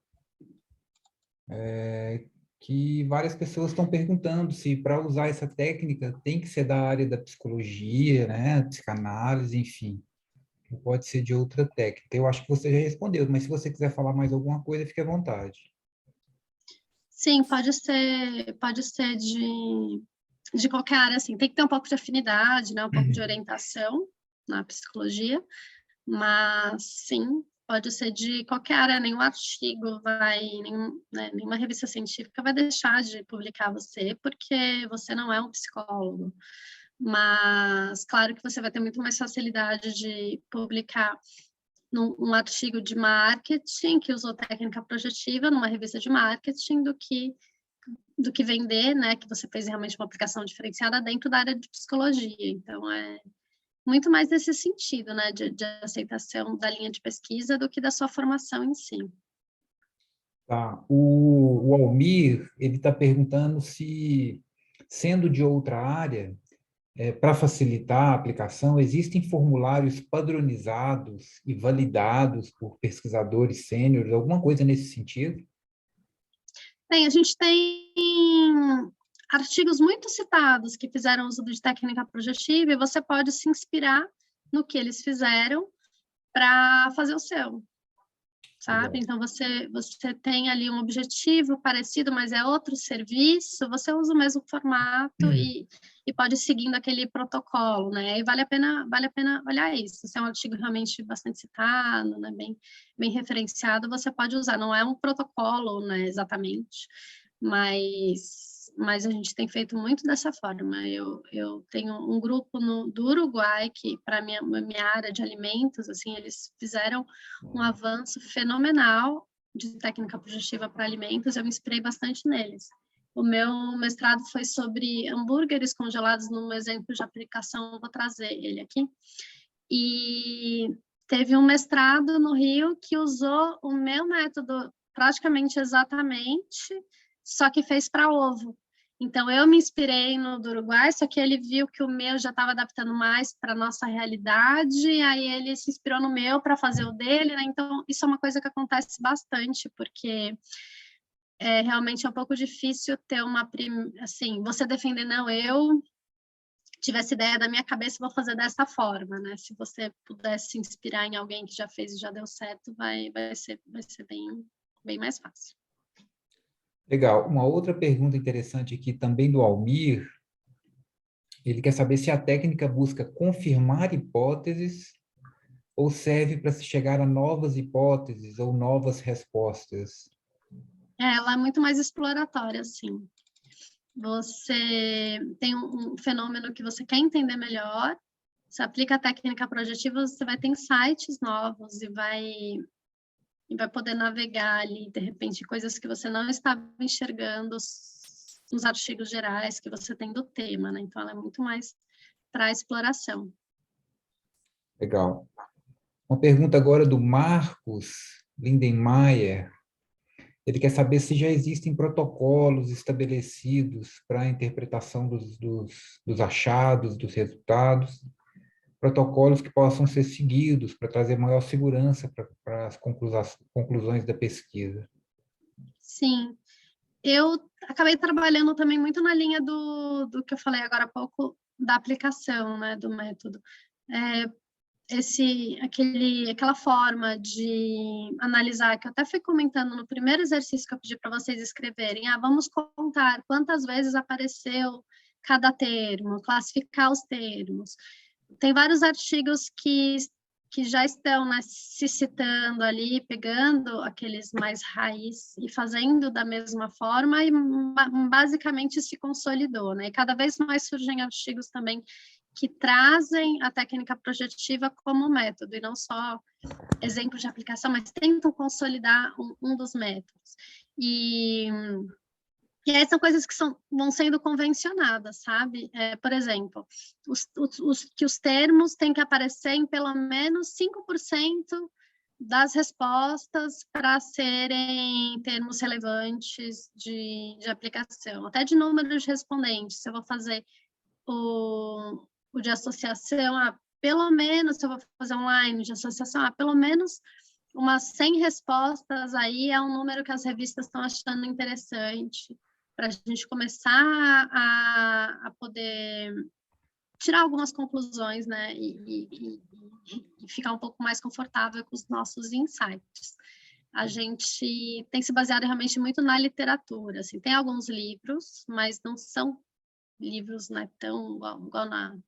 que várias pessoas estão perguntando se para usar essa técnica tem que ser da área da psicologia, né, psicanálise, enfim. Ou pode ser de outra técnica. Eu acho que você já respondeu, mas se você quiser falar mais alguma coisa, fique à vontade. Sim, pode ser de qualquer área, assim, tem que ter um pouco de afinidade, né, um pouco de orientação na psicologia, mas sim, pode ser de qualquer área, nenhum artigo nenhuma revista científica vai deixar de publicar você, porque você não é um psicólogo. Mas, claro que você vai ter muito mais facilidade de publicar um artigo de marketing que usou técnica projetiva numa revista de marketing do que vender, né, que você fez realmente uma aplicação diferenciada dentro da área de psicologia. Então, é muito mais nesse sentido, né, de aceitação da linha de pesquisa do que da sua formação em si. Tá. O Almir, ele está perguntando se, sendo de outra área, para facilitar a aplicação, existem formulários padronizados e validados por pesquisadores sêniores, alguma coisa nesse sentido? A gente tem artigos muito citados que fizeram uso de técnica projetiva e você pode se inspirar no que eles fizeram para fazer o seu, sabe? Então, você tem ali um objetivo parecido, mas é outro serviço, você usa o mesmo formato e pode ir seguindo aquele protocolo, né? E vale a pena olhar isso. Se é um artigo realmente bastante citado, né? Bem referenciado, você pode usar. Não é um protocolo, né, exatamente, mas a gente tem feito muito dessa forma. Eu tenho um grupo do Uruguai que, para minha área de alimentos, assim, eles fizeram um avanço fenomenal de técnica projetiva para alimentos. Eu me inspirei bastante neles. O meu mestrado foi sobre hambúrgueres congelados, num exemplo de aplicação, vou trazer ele aqui. E teve um mestrado no Rio que usou o meu método praticamente exatamente, só que fez para ovo. Então, eu me inspirei no do Uruguai, só que ele viu que o meu já estava adaptando mais para a nossa realidade, aí ele se inspirou no meu para fazer o dele, né? Então, isso é uma coisa que acontece bastante, porque realmente é um pouco difícil ter assim, você defender, não, eu tive essa ideia da minha cabeça, vou fazer dessa forma, né? Se você pudesse se inspirar em alguém que já fez e já deu certo, vai ser bem mais fácil. Legal. Uma outra pergunta interessante aqui, também do Almir, ele quer saber se a técnica busca confirmar hipóteses ou serve para se chegar a novas hipóteses ou novas respostas. Ela é muito mais exploratória, assim. Você tem um fenômeno que você quer entender melhor, você aplica a técnica projetiva, você vai ter insights novos e vai poder navegar ali, de repente, coisas que você não estava enxergando nos artigos gerais que você tem do tema, né? Então, ela é muito mais para exploração. Legal. Uma pergunta agora do Marcos Lindenmayer. Ele quer saber se já existem protocolos estabelecidos para a interpretação dos achados, dos resultados, protocolos que possam ser seguidos para trazer maior segurança para as conclusões da pesquisa. Sim, eu acabei trabalhando também muito na linha do que eu falei agora há pouco, da aplicação, né, do método. Aquela forma de analisar, que eu até fui comentando no primeiro exercício que eu pedi para vocês escreverem, vamos contar quantas vezes apareceu cada termo, classificar os termos. Tem vários artigos que já estão, né, se citando ali, pegando aqueles mais raiz e fazendo da mesma forma, e basicamente se consolidou, né? E cada vez mais surgem artigos também que trazem a técnica projetiva como método, e não só exemplo de aplicação, mas tentam consolidar um dos métodos. E aí são coisas que vão sendo convencionadas, sabe? Por exemplo, que os termos têm que aparecer em pelo menos 5% das respostas para serem termos relevantes de aplicação. Até de número de respondentes, se eu vou fazer o de associação, pelo menos, se eu vou fazer online de associação, pelo menos umas 100 respostas aí é um número que as revistas estão achando interessante para a gente começar a poder tirar algumas conclusões, né, e ficar um pouco mais confortável com os nossos insights. A gente tem se baseado realmente muito na literatura, assim, tem alguns livros, mas não são livros, né, tão igual na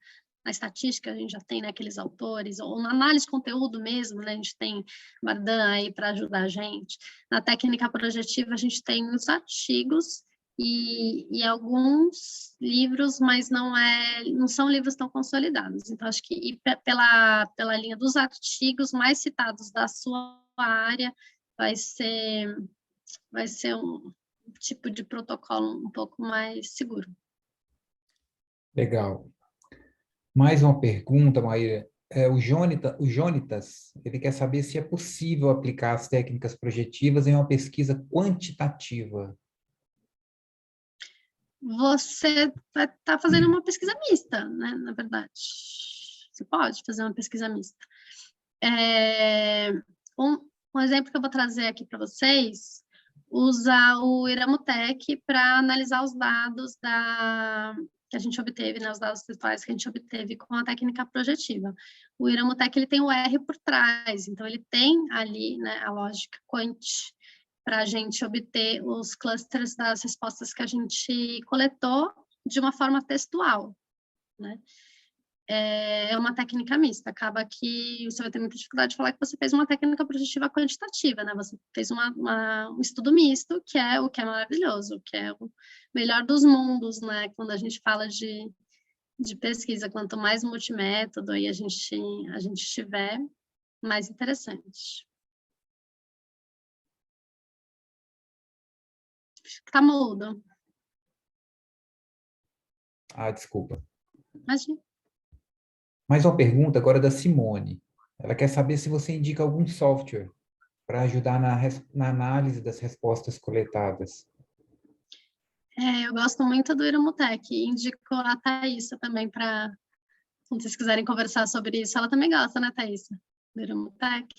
estatística, a gente já tem, né, aqueles autores, ou na análise de conteúdo mesmo, né, a gente tem Mardan aí para ajudar a gente. Na técnica projetiva, a gente tem os artigos e alguns livros, mas não são livros tão consolidados. Então, acho que pela linha dos artigos mais citados da sua área, vai ser um tipo de protocolo um pouco mais seguro. Legal. Mais uma pergunta, Maíra. O Jônitas, ele quer saber se é possível aplicar as técnicas projetivas em uma pesquisa quantitativa. Você vai estar fazendo uma pesquisa mista, né? Na verdade, você pode fazer uma pesquisa mista. Um exemplo que eu vou trazer aqui para vocês usa o Iramutec para analisar os dados que a gente obteve, né, os dados textuais que a gente obteve com a técnica projetiva. O Iramutec, ele tem o R por trás, então ele tem ali, né, a lógica quant para a gente obter os clusters das respostas que a gente coletou de uma forma textual, né? É uma técnica mista, acaba que você vai ter muita dificuldade de falar que você fez uma técnica projetiva quantitativa, né? Você fez um estudo misto, que é o que é maravilhoso, que é o melhor dos mundos, né? Quando a gente fala de pesquisa, quanto mais multimétodo aí a gente tiver, mais interessante. Tá mudo. Desculpa. Imagina. Mais uma pergunta agora da Simone. Ela quer saber se você indica algum software para ajudar na análise das respostas coletadas. Eu gosto muito do Iramutec, indico a Thaísa também para, se vocês quiserem conversar sobre isso, ela também gosta, né, Thaísa? Do Iramutec.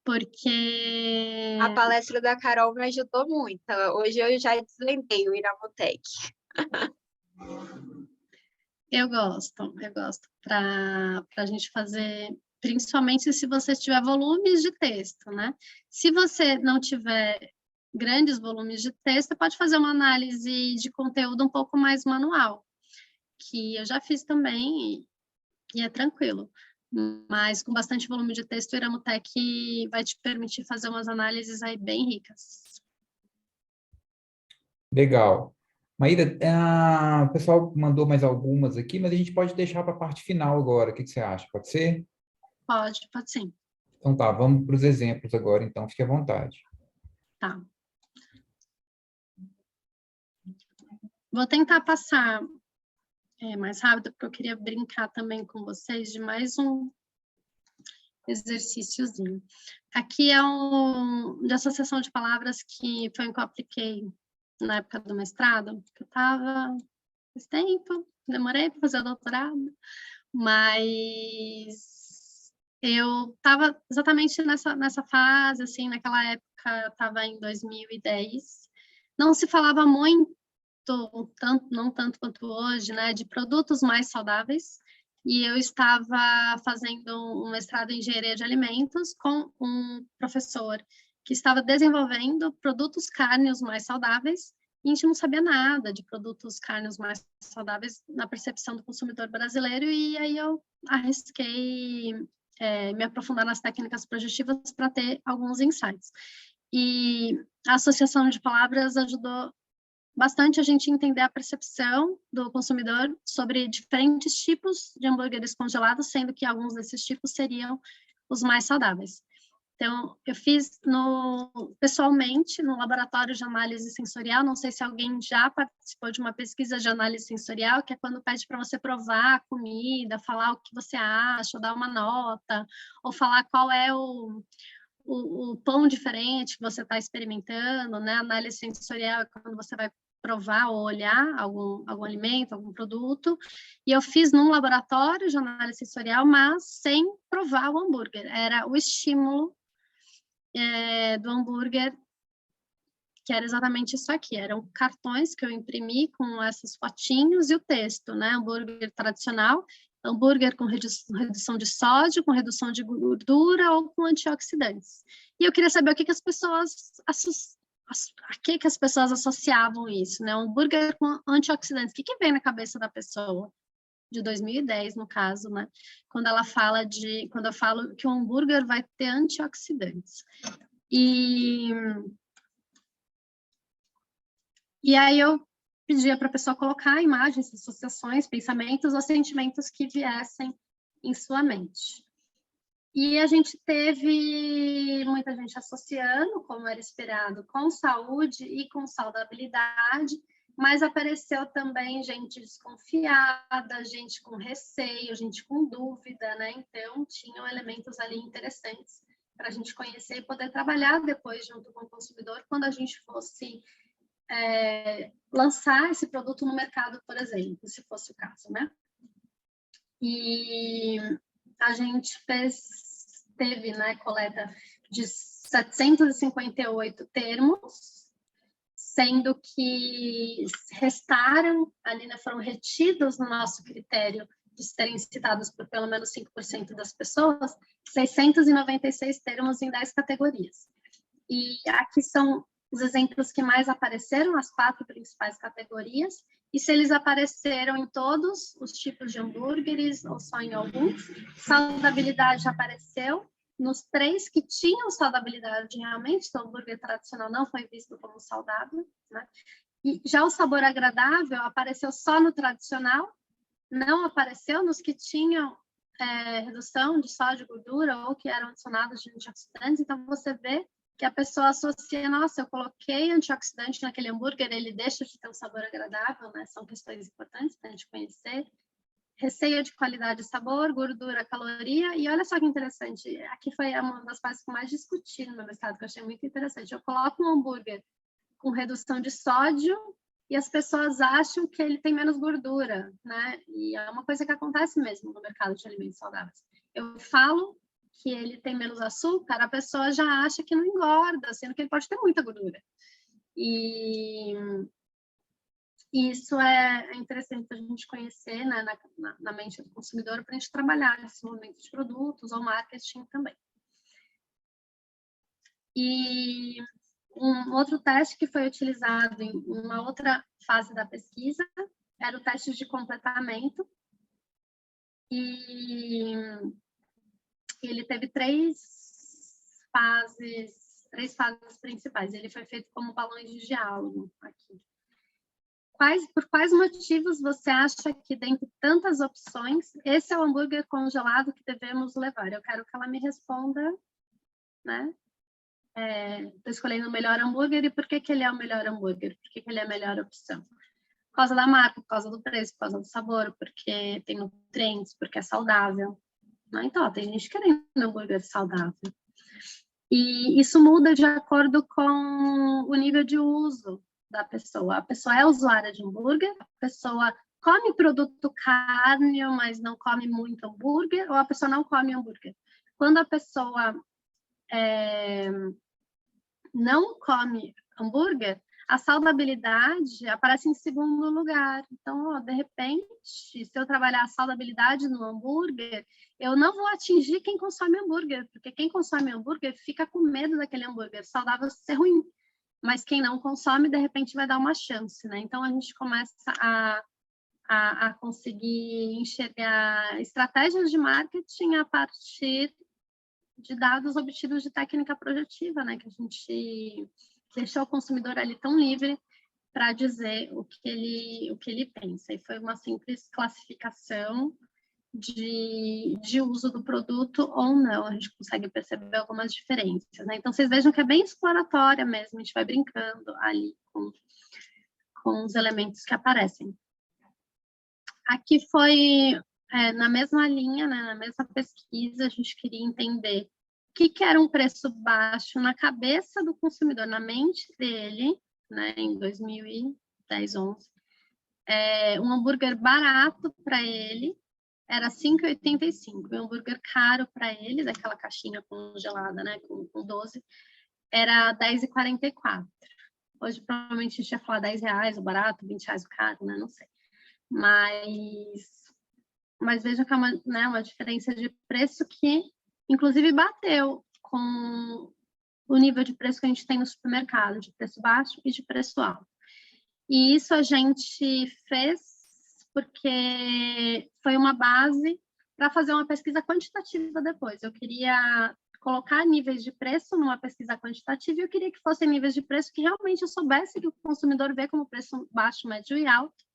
Porque... A palestra da Carol me ajudou muito. Hoje eu já desvendei o Iramutec. Eu gosto para a gente fazer, principalmente se você tiver volumes de texto, né? Se você não tiver grandes volumes de texto, você pode fazer uma análise de conteúdo um pouco mais manual, que eu já fiz também e é tranquilo. Mas com bastante volume de texto, o Iramutec vai te permitir fazer umas análises aí bem ricas. Legal. Maíra, o pessoal mandou mais algumas aqui, mas a gente pode deixar para a parte final agora. O que você acha? Pode ser? Pode sim. Então tá, vamos para os exemplos agora, então fique à vontade. Tá. Vou tentar passar mais rápido, porque eu queria brincar também com vocês de mais um exercíciozinho. Aqui é de associação de palavras que foi o que eu apliquei na época do mestrado, que eu estava faz tempo, demorei para fazer o doutorado, mas eu estava exatamente nessa fase, assim, naquela época, eu estava em 2010, não se falava muito, não tanto quanto hoje, né, de produtos mais saudáveis, e eu estava fazendo um mestrado em engenharia de alimentos com um professor que estava desenvolvendo produtos cárneos mais saudáveis, e a gente não sabia nada de produtos cárneos mais saudáveis na percepção do consumidor brasileiro, e aí eu arrisquei me aprofundar nas técnicas projetivas para ter alguns insights. E a associação de palavras ajudou bastante a gente entender a percepção do consumidor sobre diferentes tipos de hambúrgueres congelados, sendo que alguns desses tipos seriam os mais saudáveis. Então, eu fiz pessoalmente no laboratório de análise sensorial, não sei se alguém já participou de uma pesquisa de análise sensorial, que é quando pede para você provar a comida, falar o que você acha, ou dar uma nota, ou falar qual é o pão diferente que você está experimentando, né? Análise sensorial é quando você vai provar ou olhar algum alimento, algum produto, e eu fiz num laboratório de análise sensorial, mas sem provar o hambúrguer, era o estímulo do hambúrguer, que era exatamente isso aqui, eram cartões que eu imprimi com essas fotinhos e o texto, né, hambúrguer tradicional, hambúrguer com redução de sódio, com redução de gordura ou com antioxidantes. E eu queria saber o que as pessoas a que as pessoas associavam isso, né? Um hambúrguer com antioxidantes. O que vem na cabeça da pessoa? De 2010, no caso, né? Quando eu falo que o hambúrguer vai ter antioxidantes. E aí eu pedia para a pessoa colocar imagens, associações, pensamentos ou sentimentos que viessem em sua mente. E a gente teve muita gente associando, como era esperado, com saúde e com saudabilidade, mas apareceu também gente desconfiada, gente com receio, gente com dúvida, né? Então, tinham elementos ali interessantes para a gente conhecer e poder trabalhar depois junto com o consumidor quando a gente fosse lançar esse produto no mercado, por exemplo, se fosse o caso, né? E a gente teve, né, coleta de 758 termos, sendo que restaram, ali, né, foram retidos no nosso critério de serem citados por pelo menos 5% das pessoas, 696 termos em 10 categorias. E aqui são os exemplos que mais apareceram, as 4 principais categorias, e se eles apareceram em todos os tipos de hambúrgueres ou só em alguns. Saudabilidade apareceu nos 3 que tinham saudabilidade realmente, então o hambúrguer tradicional não foi visto como saudável, né? E já o sabor agradável apareceu só no tradicional, não apareceu nos que tinham redução de sódio e gordura ou que eram adicionados de antioxidantes. Então você vê que a pessoa associa, nossa, eu coloquei antioxidante naquele hambúrguer, ele deixa de ter um sabor agradável, né? São questões importantes para a gente conhecer. Receio de qualidade e sabor, gordura, caloria, e olha só que interessante, aqui foi uma das partes que eu mais discuti no meu mestrado, que eu achei muito interessante. Eu coloco um hambúrguer com redução de sódio e as pessoas acham que ele tem menos gordura, né? E é uma coisa que acontece mesmo no mercado de alimentos saudáveis. Eu falo que ele tem menos açúcar, a pessoa já acha que não engorda, sendo que ele pode ter muita gordura. E isso é interessante a gente conhecer, né, na mente do consumidor, para a gente trabalhar esse momento de produtos ou marketing também. E um outro teste que foi utilizado em uma outra fase da pesquisa era o teste de completamento. E ele teve 3 fases principais. Ele foi feito como balões de diálogo aqui. Por quais motivos você acha que, dentre tantas opções, esse é o hambúrguer congelado que devemos levar? Eu quero que ela me responda, né? Estou escolhendo o melhor hambúrguer e por que ele é o melhor hambúrguer? Por que ele é a melhor opção? Por causa da marca, por causa do preço, por causa do sabor, porque tem nutrientes, porque é saudável. Então, tem gente querendo hambúrguer saudável. E isso muda de acordo com o nível de uso da pessoa. A pessoa é usuária de hambúrguer, a pessoa come produto carne, mas não come muito hambúrguer, ou a pessoa não come hambúrguer. Quando a pessoa não come hambúrguer, a saudabilidade aparece em segundo lugar. Então, de repente, se eu trabalhar a saudabilidade no hambúrguer, eu não vou atingir quem consome hambúrguer, porque quem consome hambúrguer fica com medo daquele hambúrguer saudável ser ruim. Mas quem não consome, de repente, vai dar uma chance, né? Então, a gente começa a conseguir enxergar estratégias de marketing a partir de dados obtidos de técnica projetiva, né? Que a gente deixou o consumidor ali tão livre para dizer o que ele pensa. E foi uma simples classificação de uso do produto ou não. A gente consegue perceber algumas diferenças, né? Então, vocês vejam que é bem exploratória mesmo, a gente vai brincando ali com os elementos que aparecem. Aqui foi na mesma linha, né, na mesma pesquisa, a gente queria entender o que era um preço baixo na cabeça do consumidor, na mente dele, né, em 2010, 11. Um hambúrguer barato para ele era R$ 5,85. Um hambúrguer caro para ele, daquela caixinha congelada, né, com 12, era R$ 10,44. Hoje, provavelmente, a gente ia falar R$10 o barato, R$20 o caro, né, não sei. Mas vejam que é uma diferença de preço que, inclusive, bateu com o nível de preço que a gente tem no supermercado, de preço baixo e de preço alto. E isso a gente fez porque foi uma base para fazer uma pesquisa quantitativa depois. Eu queria colocar níveis de preço numa pesquisa quantitativa e eu queria que fossem níveis de preço que realmente eu soubesse que o consumidor vê como preço baixo, médio e alto.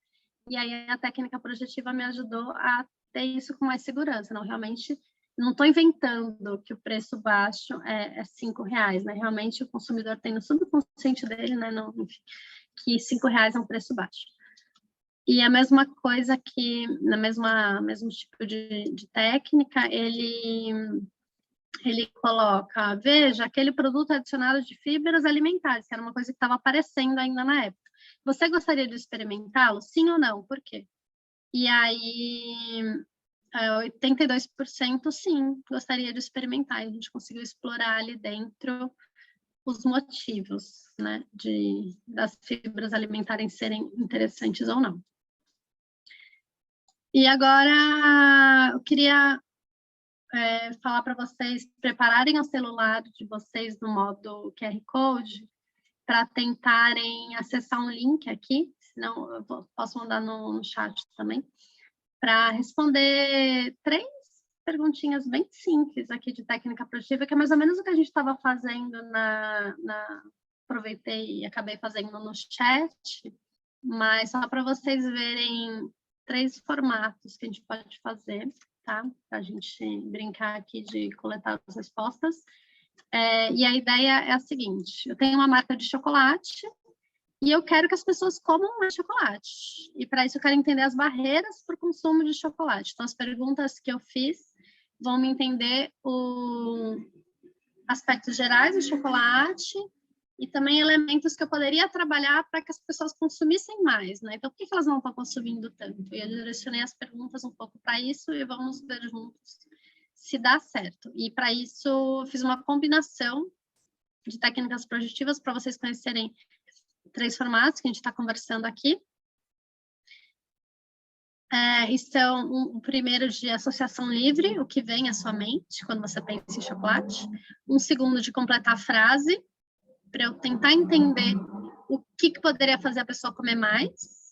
E aí a técnica projetiva me ajudou a ter isso com mais segurança. Não, realmente, não estou inventando que o preço baixo é R$5, né? Realmente o consumidor tem no subconsciente dele, né? Não, enfim, que R$5 é um preço baixo. E a mesma coisa que, mesmo tipo de técnica, ele coloca, veja, aquele produto adicionado de fibras alimentares, que era uma coisa que estava aparecendo ainda na época. Você gostaria de experimentá-lo? Sim ou não? Por quê? E aí, 82% sim, gostaria de experimentar. E a gente conseguiu explorar ali dentro os motivos, né, das fibras alimentares serem interessantes ou não. E agora, eu queria falar para vocês prepararem o celular de vocês no modo QR Code para tentarem acessar um link aqui, senão eu posso mandar no chat também, para responder 3 perguntinhas bem simples aqui de técnica projetiva, que é mais ou menos o que a gente estava fazendo aproveitei e acabei fazendo no chat, mas só para vocês verem 3 formatos que a gente pode fazer, tá? Para a gente brincar aqui de coletar as respostas. E a ideia é a seguinte, eu tenho uma marca de chocolate e eu quero que as pessoas comam mais chocolate. E para isso eu quero entender as barreiras para o consumo de chocolate. Então, as perguntas que eu fiz vão me entender os aspectos gerais do chocolate e também elementos que eu poderia trabalhar para que as pessoas consumissem mais, né? Então, por que elas não estão consumindo tanto? E eu direcionei as perguntas um pouco para isso e vamos ver juntos se dá certo. E para isso, eu fiz uma combinação de técnicas projetivas para vocês conhecerem 3 formatos que a gente está conversando aqui. São o primeiro de associação livre, o que vem à sua mente quando você pensa em chocolate. Um segundo de completar a frase, para eu tentar entender o que poderia fazer a pessoa comer mais.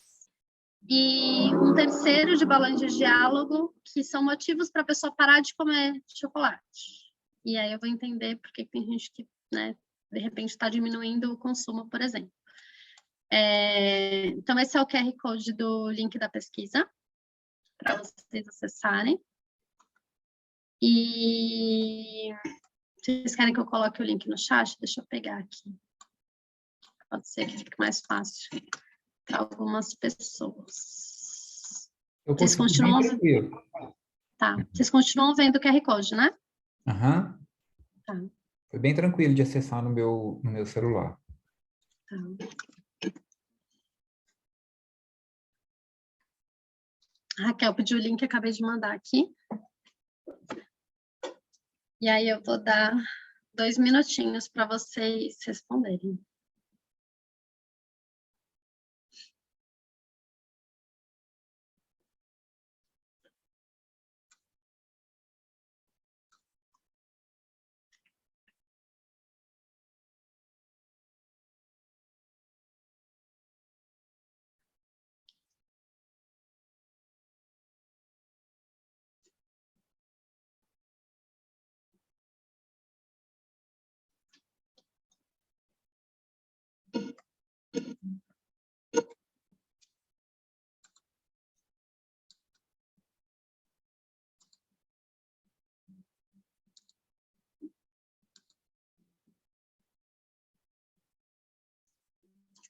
E um terceiro de balões de diálogo, que são motivos para a pessoa parar de comer chocolate. E aí eu vou entender por que tem gente que, né, de repente está diminuindo o consumo, por exemplo. Então, esse é o QR Code do link da pesquisa, para vocês acessarem. E vocês querem que eu coloque o link no chat? Deixa eu pegar aqui. Pode ser que fique mais fácil para algumas pessoas. Vocês continuam... Tá. Vocês continuam vendo o QR Code, né? Aham. Tá. Foi bem tranquilo de acessar no meu celular. Tá. Raquel pediu o link, acabei de mandar aqui. E aí eu vou dar 2 minutinhos para vocês responderem.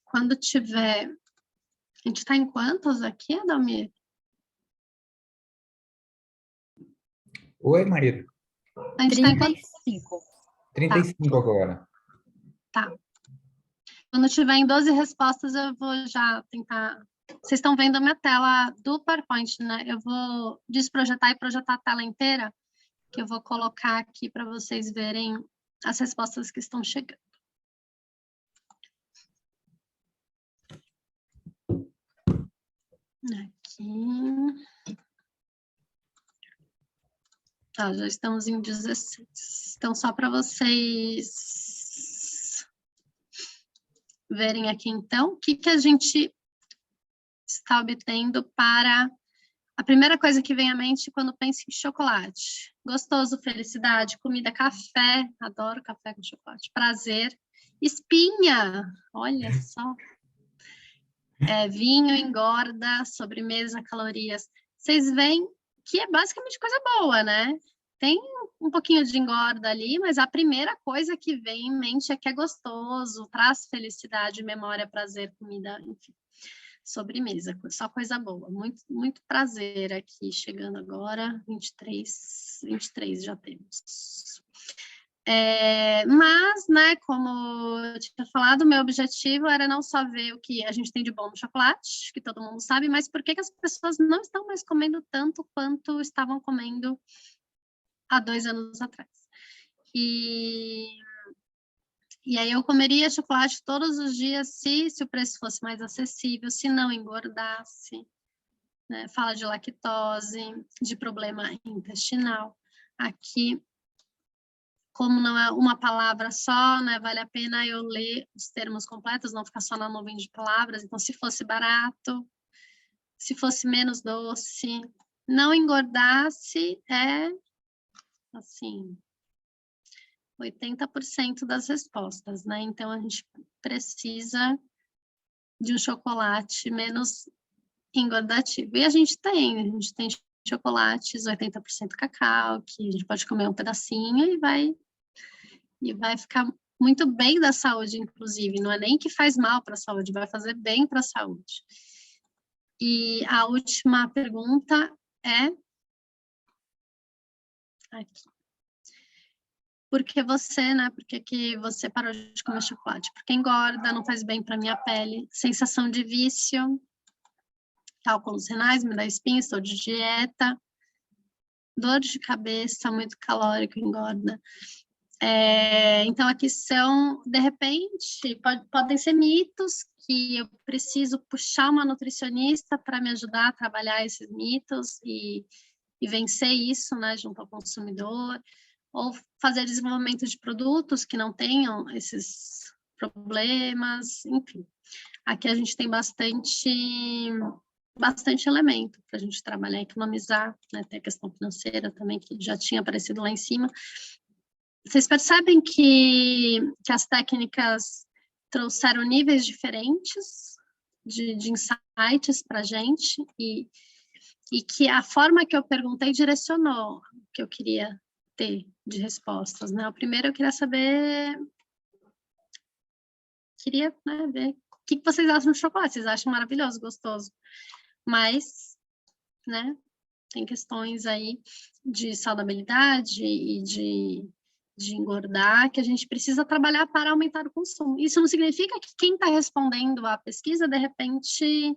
Quando tiver... A gente está em quantos aqui, Adalmir? Oi, Maíra. A gente está em 35. 35 agora. Tá. Quando tiver em 12 respostas, eu vou já tentar... Vocês estão vendo a minha tela do PowerPoint, né? Eu vou desprojetar e projetar a tela inteira, que eu vou colocar aqui para vocês verem as respostas que estão chegando. Aqui. Tá, já estamos em 16. Então, só para vocês verem aqui, então, o que a gente está obtendo para... A primeira coisa que vem à mente quando pensa em chocolate. Gostoso, felicidade, comida, café. Adoro café com chocolate. Prazer. Espinha. Olha só. Vinho, engorda, sobremesa, calorias. Vocês veem que é basicamente coisa boa, né? Tem um pouquinho de engorda ali, mas a primeira coisa que vem em mente é que é gostoso, traz felicidade, memória, prazer, comida, enfim. Sobremesa, só coisa boa. Muito, muito prazer aqui, chegando agora, 23 já temos. Mas, né, como eu tinha falado, o meu objetivo era não só ver o que a gente tem de bom no chocolate, que todo mundo sabe, mas por que as pessoas não estão mais comendo tanto quanto estavam comendo há 2 anos atrás. E aí eu comeria chocolate todos os dias se o preço fosse mais acessível, se não engordasse, né? Fala de lactose, de problema intestinal. Aqui, como não é uma palavra só, né, vale a pena eu ler os termos completos, não ficar só na nuvem de palavras. Então, se fosse barato, se fosse menos doce, não engordasse, assim... 80% das respostas, né? Então, a gente precisa de um chocolate menos engordativo. E a gente tem chocolates 80% cacau, que a gente pode comer um pedacinho e vai ficar muito bem da saúde, inclusive. Não é nem que faz mal para a saúde, vai fazer bem para a saúde. E a última pergunta é... aqui. Por que você, né? Por que você parou de comer chocolate? Porque engorda, não faz bem para minha pele. Sensação de vício, cálculos renais, me dá espinha, estou de dieta. Dor de cabeça, muito calórico, engorda. Então, aqui são, de repente, podem ser mitos que eu preciso puxar uma nutricionista para me ajudar a trabalhar esses mitos e vencer isso, né, junto ao consumidor. Ou fazer desenvolvimento de produtos que não tenham esses problemas, enfim. Aqui a gente tem bastante elemento para a gente trabalhar, economizar, né? Tem a questão financeira também, que já tinha aparecido lá em cima. Vocês percebem que as técnicas trouxeram níveis diferentes de insights para a gente e que a forma que eu perguntei direcionou o que eu queria ter de respostas, né? O primeiro eu queria saber, né, ver o que vocês acham do chocolate. Vocês acham maravilhoso, gostoso, mas, né, tem questões aí de saudabilidade e de engordar que a gente precisa trabalhar para aumentar o consumo. Isso não significa que quem está respondendo à pesquisa, de repente,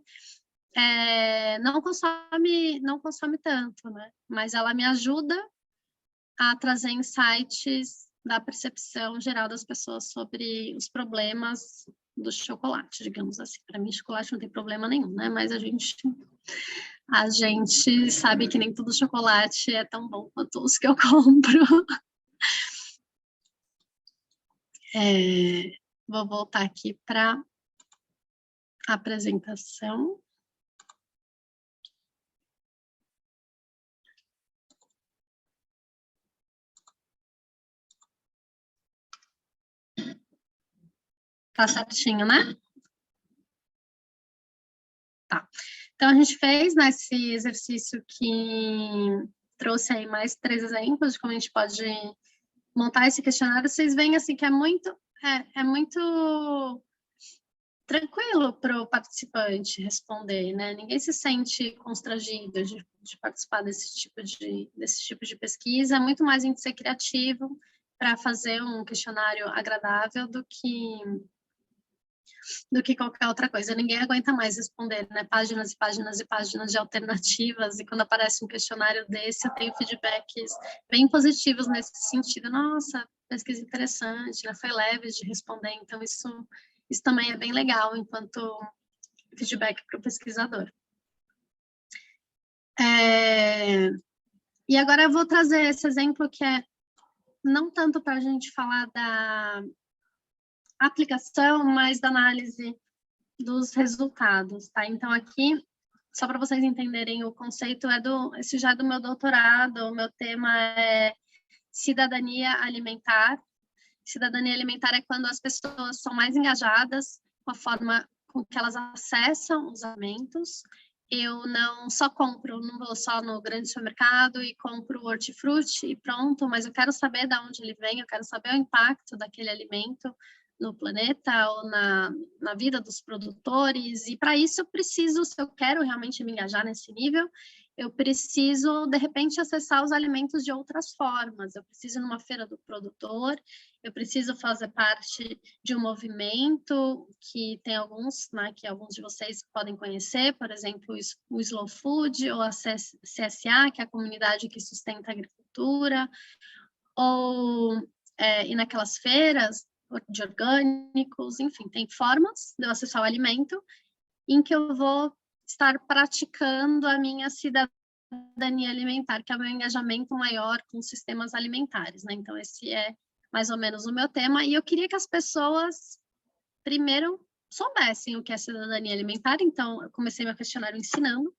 não consome tanto, né? Mas ela me ajuda a trazer insights da percepção geral das pessoas sobre os problemas do chocolate, digamos assim. Para mim, chocolate não tem problema nenhum, né? Mas a gente sabe que nem todo chocolate é tão bom quanto os que eu compro. Vou voltar aqui para a apresentação. Tá certinho, né? Tá. Então, a gente fez nesse exercício que trouxe aí mais 3 exemplos de como a gente pode montar esse questionário. Vocês veem, assim, que é muito tranquilo para o participante responder, né? Ninguém se sente constrangido de participar desse tipo de pesquisa. É muito mais a gente ser criativo para fazer um questionário agradável do que qualquer outra coisa. Ninguém aguenta mais responder, né? Páginas e páginas e páginas de alternativas, e quando aparece um questionário desse, eu tenho feedbacks bem positivos nesse sentido. Nossa, pesquisa interessante, né? Foi leve de responder, então isso também é bem legal enquanto feedback para o pesquisador. E agora eu vou trazer esse exemplo que é não tanto para a gente falar aplicação, mas da análise dos resultados, tá? Então, aqui, só para vocês entenderem, o conceito esse já é do meu doutorado, o meu tema é cidadania alimentar. Cidadania alimentar é quando as pessoas são mais engajadas com a forma com que elas acessam os alimentos. Eu não só compro, não vou só no grande supermercado e compro hortifruti e pronto, mas eu quero saber de onde ele vem, eu quero saber o impacto daquele alimento no planeta ou na vida dos produtores, e para isso eu preciso, se eu quero realmente me engajar nesse nível, eu preciso, de repente, acessar os alimentos de outras formas. Eu preciso ir numa feira do produtor, eu preciso fazer parte de um movimento que tem alguns, né, que alguns de vocês podem conhecer, por exemplo, o Slow Food ou a CSA, que é a comunidade que sustenta a agricultura, ou ir naquelas feiras de orgânicos, enfim, tem formas de eu acessar o alimento em que eu vou estar praticando a minha cidadania alimentar, que é o meu engajamento maior com sistemas alimentares, né? Então, esse é mais ou menos o meu tema, e eu queria que as pessoas, primeiro, soubessem o que é cidadania alimentar, então, eu comecei meu questionário ensinando,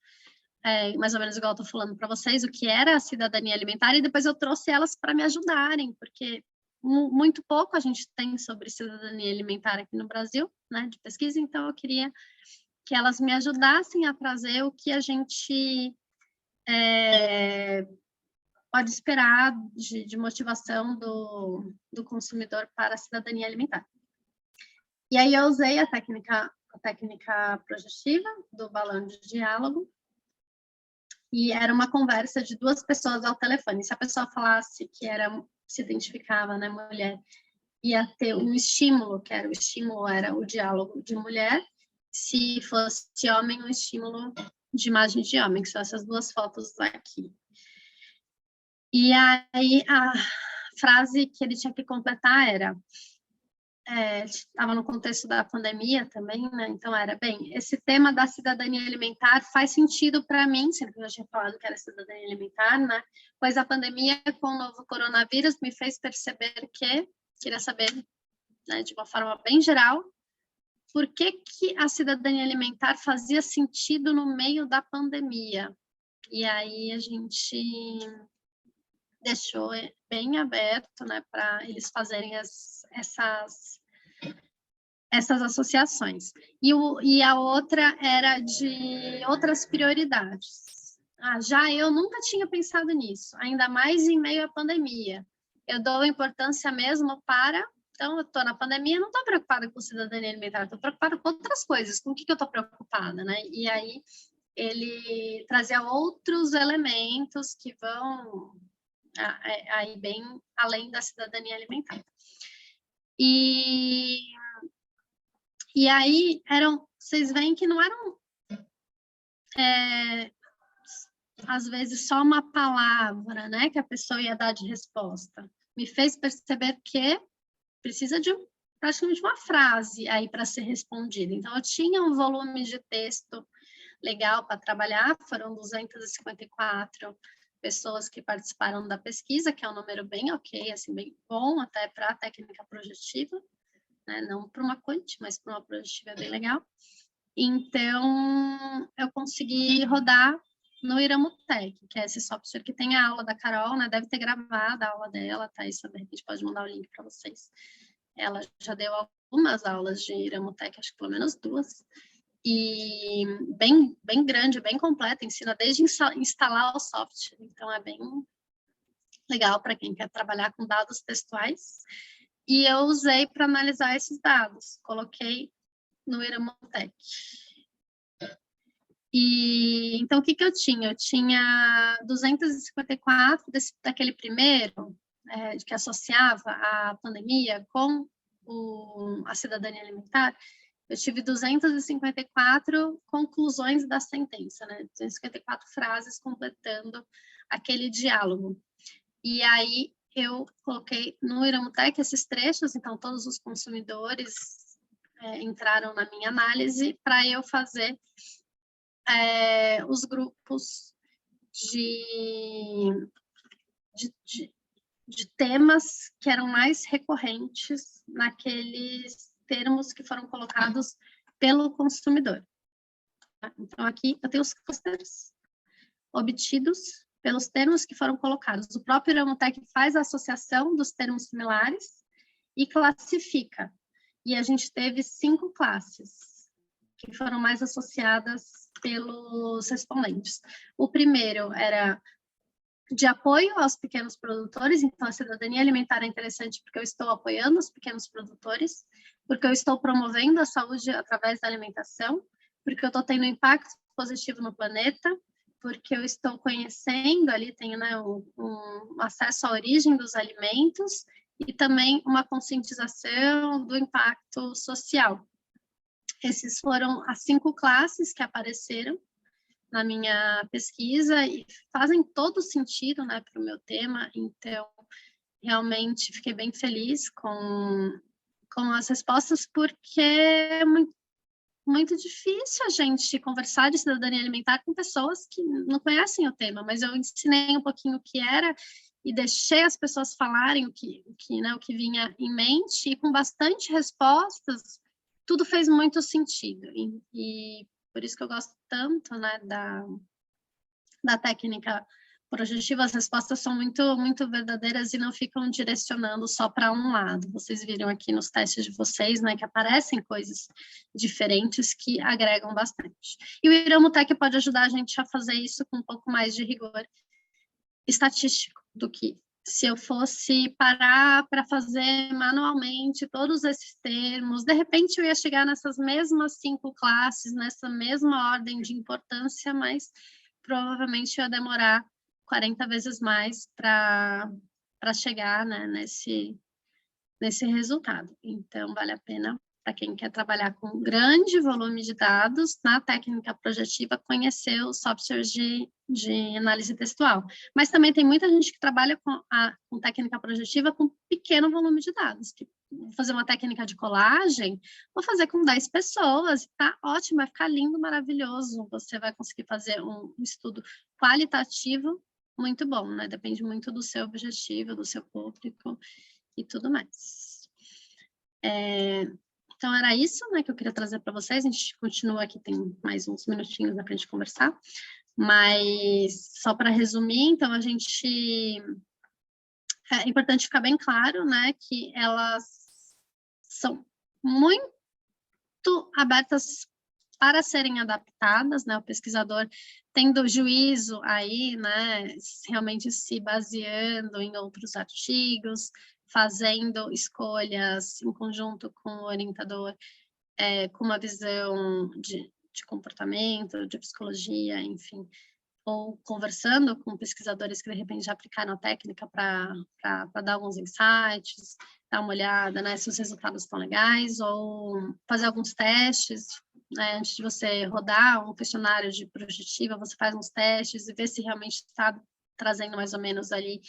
mais ou menos igual eu estou falando para vocês, o que era a cidadania alimentar, e depois eu trouxe elas para me ajudarem, porque muito pouco a gente tem sobre cidadania alimentar aqui no Brasil, né, de pesquisa, então eu queria que elas me ajudassem a trazer o que a gente pode esperar de motivação do consumidor para a cidadania alimentar. E aí eu usei a técnica projetiva do balão de diálogo, e era uma conversa de duas pessoas ao telefone. Se a pessoa falasse que se identificava, né, mulher, ia ter um estímulo, o estímulo era o diálogo de mulher, se fosse homem, um estímulo de imagem de homem, que são essas duas fotos aqui. E aí a frase que ele tinha que completar era, estava no contexto da pandemia também, né? Então era, bem, esse tema da cidadania alimentar faz sentido para mim, sempre que eu já tinha falado que era cidadania alimentar, né? Pois a pandemia com o novo coronavírus me fez perceber que, queria saber, né, de uma forma bem geral, por que a cidadania alimentar fazia sentido no meio da pandemia. E aí a gente deixou bem aberto, né, para eles fazerem essas associações. E a outra era de outras prioridades. Já eu nunca tinha pensado nisso, ainda mais em meio à pandemia. Eu dou importância mesmo para... Então, eu estou na pandemia, não estou preocupada com cidadania alimentar, estou preocupada com outras coisas. Com o que eu estou preocupada, né? E aí, ele trazia outros elementos que vão aí bem além da cidadania alimentar. E aí, vocês veem que não eram, às vezes, só uma palavra, né, que a pessoa ia dar de resposta. Me fez perceber que precisa de praticamente uma frase aí para ser respondida. Então, eu tinha um volume de texto legal para trabalhar, foram 254 pessoas que participaram da pesquisa, que é um número bem ok, assim, bem bom, até para a técnica projetiva, né? Não para uma quant, mas para uma projetiva é bem legal. Então, eu consegui rodar no Iramutec, que é esse software que tem a aula da Carol, né? Deve ter gravado a aula dela, tá? Isso, de repente, pode mandar o link para vocês. Ela já deu algumas aulas de Iramutec, acho que pelo menos 2, e bem grande, bem completa, ensina desde instalar o software, então é bem legal para quem quer trabalhar com dados textuais. E eu usei para analisar esses dados, coloquei no Iramutec. E então, o que eu tinha? Eu tinha 254 daquele primeiro, que associava a pandemia com a cidadania alimentar. Eu tive 254 conclusões da sentença, né? 254 frases completando aquele diálogo. E aí eu coloquei no Iramutec esses trechos, então todos os consumidores entraram na minha análise para eu fazer os grupos de de temas que eram mais recorrentes naqueles termos que foram colocados pelo consumidor. Então, aqui eu tenho os clusters obtidos pelos termos que foram colocados. O próprio Iramutec faz a associação dos termos similares e classifica. E a gente teve 5 classes que foram mais associadas pelos respondentes. O primeiro era de apoio aos pequenos produtores, então a cidadania alimentar é interessante porque eu estou apoiando os pequenos produtores, porque eu estou promovendo a saúde através da alimentação, porque eu estou tendo impacto positivo no planeta, porque eu estou conhecendo ali, tenho, né, um acesso à origem dos alimentos e também uma conscientização do impacto social. Esses foram as 5 classes que apareceram na minha pesquisa e fazem todo sentido, né, para o meu tema. Então, realmente fiquei bem feliz com as respostas, porque é muito difícil a gente conversar de cidadania alimentar com pessoas que não conhecem o tema, mas eu ensinei um pouquinho o que era e deixei as pessoas falarem o que vinha em mente, e com bastante respostas, tudo fez muito sentido. E por isso que eu gosto tanto, né, da técnica projetiva. As respostas são muito verdadeiras e não ficam direcionando só para um lado. Vocês viram aqui nos testes de vocês, né, que aparecem coisas diferentes que agregam bastante. E o Iramutec pode ajudar a gente a fazer isso com um pouco mais de rigor estatístico do que se eu fosse parar para fazer manualmente todos esses termos. De repente eu ia chegar nessas mesmas 5 classes, nessa mesma ordem de importância, mas provavelmente ia demorar 40 vezes mais para chegar, né, nesse resultado. Então, vale a pena, para quem quer trabalhar com grande volume de dados, na técnica projetiva, conhecer os softwares de análise textual. Mas também tem muita gente que trabalha com técnica projetiva com pequeno volume de dados, que vou fazer uma técnica de colagem, vou fazer com 10 pessoas, tá ótimo, vai ficar lindo, maravilhoso. Você vai conseguir fazer um estudo qualitativo muito bom, né? Depende muito do seu objetivo, do seu público e tudo mais. Então, era isso, né, que eu queria trazer para vocês. A gente continua aqui, tem mais uns minutinhos para a gente conversar. Mas, só para resumir, então, é importante ficar bem claro, né, que elas são muito abertas para serem adaptadas, né, o pesquisador tendo juízo aí, né, realmente se baseando em outros artigos, fazendo escolhas em conjunto com o orientador, com uma visão de comportamento, de psicologia, enfim, ou conversando com pesquisadores que, de repente, já aplicaram a técnica para dar alguns insights, dar uma olhada, né, se os resultados estão legais, ou fazer alguns testes, né, antes de você rodar um questionário de projetiva, você faz uns testes e vê se realmente está trazendo mais ou menos ali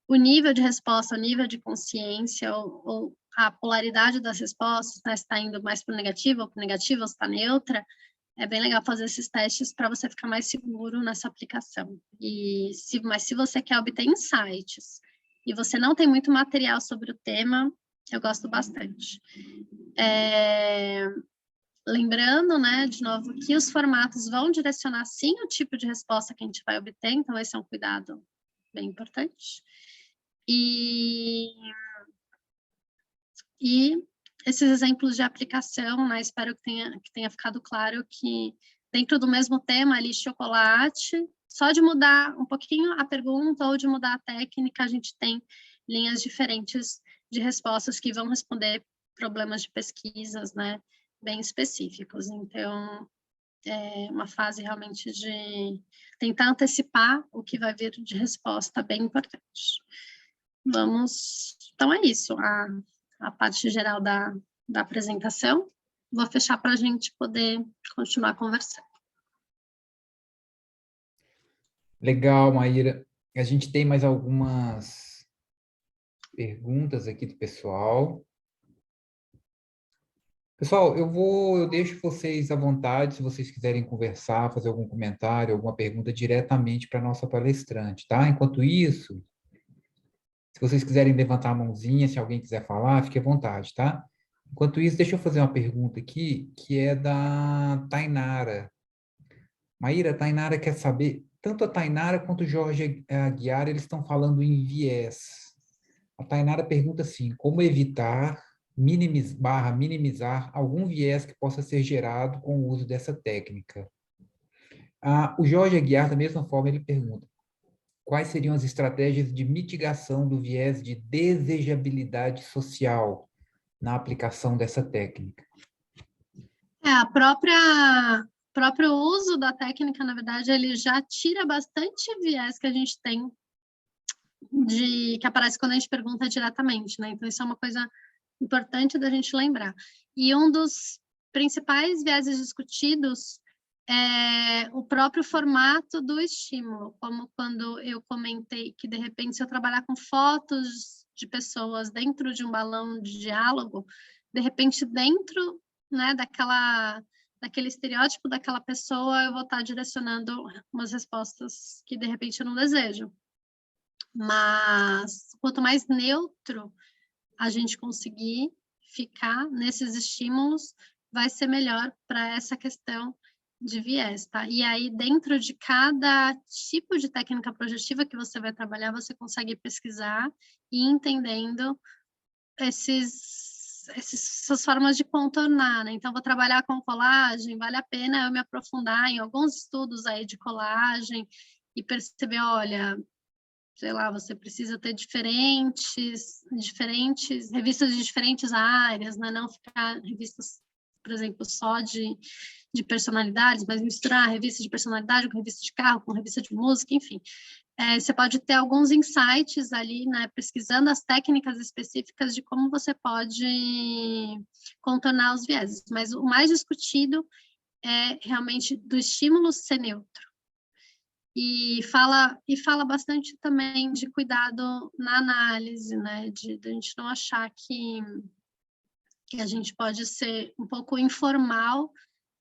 o nível de resposta, o nível de consciência, ou a polaridade das respostas, né, se está indo mais para o negativo, ou para o negativo, ou se está neutra. É bem legal fazer esses testes para você ficar mais seguro nessa aplicação. Mas se você quer obter insights e você não tem muito material sobre o tema, eu gosto bastante. Lembrando, né, de novo, que os formatos vão direcionar, sim, o tipo de resposta que a gente vai obter, então esse é um cuidado bem importante. E esses exemplos de aplicação, né, espero que tenha ficado claro que dentro do mesmo tema ali, chocolate, só de mudar um pouquinho a pergunta ou de mudar a técnica, a gente tem linhas diferentes de respostas que vão responder problemas de pesquisas, né, bem específicos. Então, é uma fase realmente de tentar antecipar o que vai vir de resposta bem importante. Então é isso, a parte geral da apresentação. Vou fechar para a gente poder continuar conversando. Legal, Maíra. A gente tem mais algumas perguntas aqui do pessoal. Pessoal, eu deixo vocês à vontade, se vocês quiserem conversar, fazer algum comentário, alguma pergunta diretamente para a nossa palestrante, tá? Enquanto isso, Se vocês quiserem levantar a mãozinha, se alguém quiser falar, fique à vontade, tá? Enquanto isso, deixa eu fazer uma pergunta aqui, que é da Tainara. Maíra, a Tainara quer saber, tanto a Tainara quanto o Jorge Aguiar, eles estão falando em viés. A Tainara pergunta assim, como evitar, minimizar algum viés que possa ser gerado com o uso dessa técnica? O Jorge Aguiar, da mesma forma, ele pergunta, quais seriam as estratégias de mitigação do viés de desejabilidade social na aplicação dessa técnica? A próprio uso da técnica, na verdade, ele já tira bastante viés que a gente tem que aparece quando a gente pergunta diretamente, né? Então, isso é uma coisa importante da gente lembrar. E um dos principais vieses discutidos é o próprio formato do estímulo, como quando eu comentei que, de repente, se eu trabalhar com fotos de pessoas dentro de um balão de diálogo, de repente, dentro, né, daquele estereótipo daquela pessoa, eu vou estar direcionando umas respostas que, de repente, eu não desejo. Mas, quanto mais neutro a gente conseguir ficar nesses estímulos, vai ser melhor para essa questão de viés, tá? E aí, dentro de cada tipo de técnica projetiva que você vai trabalhar, você consegue pesquisar e ir entendendo essas formas de contornar, né? Então, vou trabalhar com colagem, vale a pena eu me aprofundar em alguns estudos aí de colagem e perceber, olha, sei lá, você precisa ter diferentes revistas de diferentes áreas, né? Não ficar revistas, por exemplo, só de personalidades, mas misturar revista de personalidade com revista de carro, com revista de música, enfim. Você pode ter alguns insights ali, né? Pesquisando as técnicas específicas de como você pode contornar os vieses, mas o mais discutido é realmente do estímulo ser neutro. E fala bastante também de cuidado na análise, né? De a gente não achar que a gente pode ser um pouco informal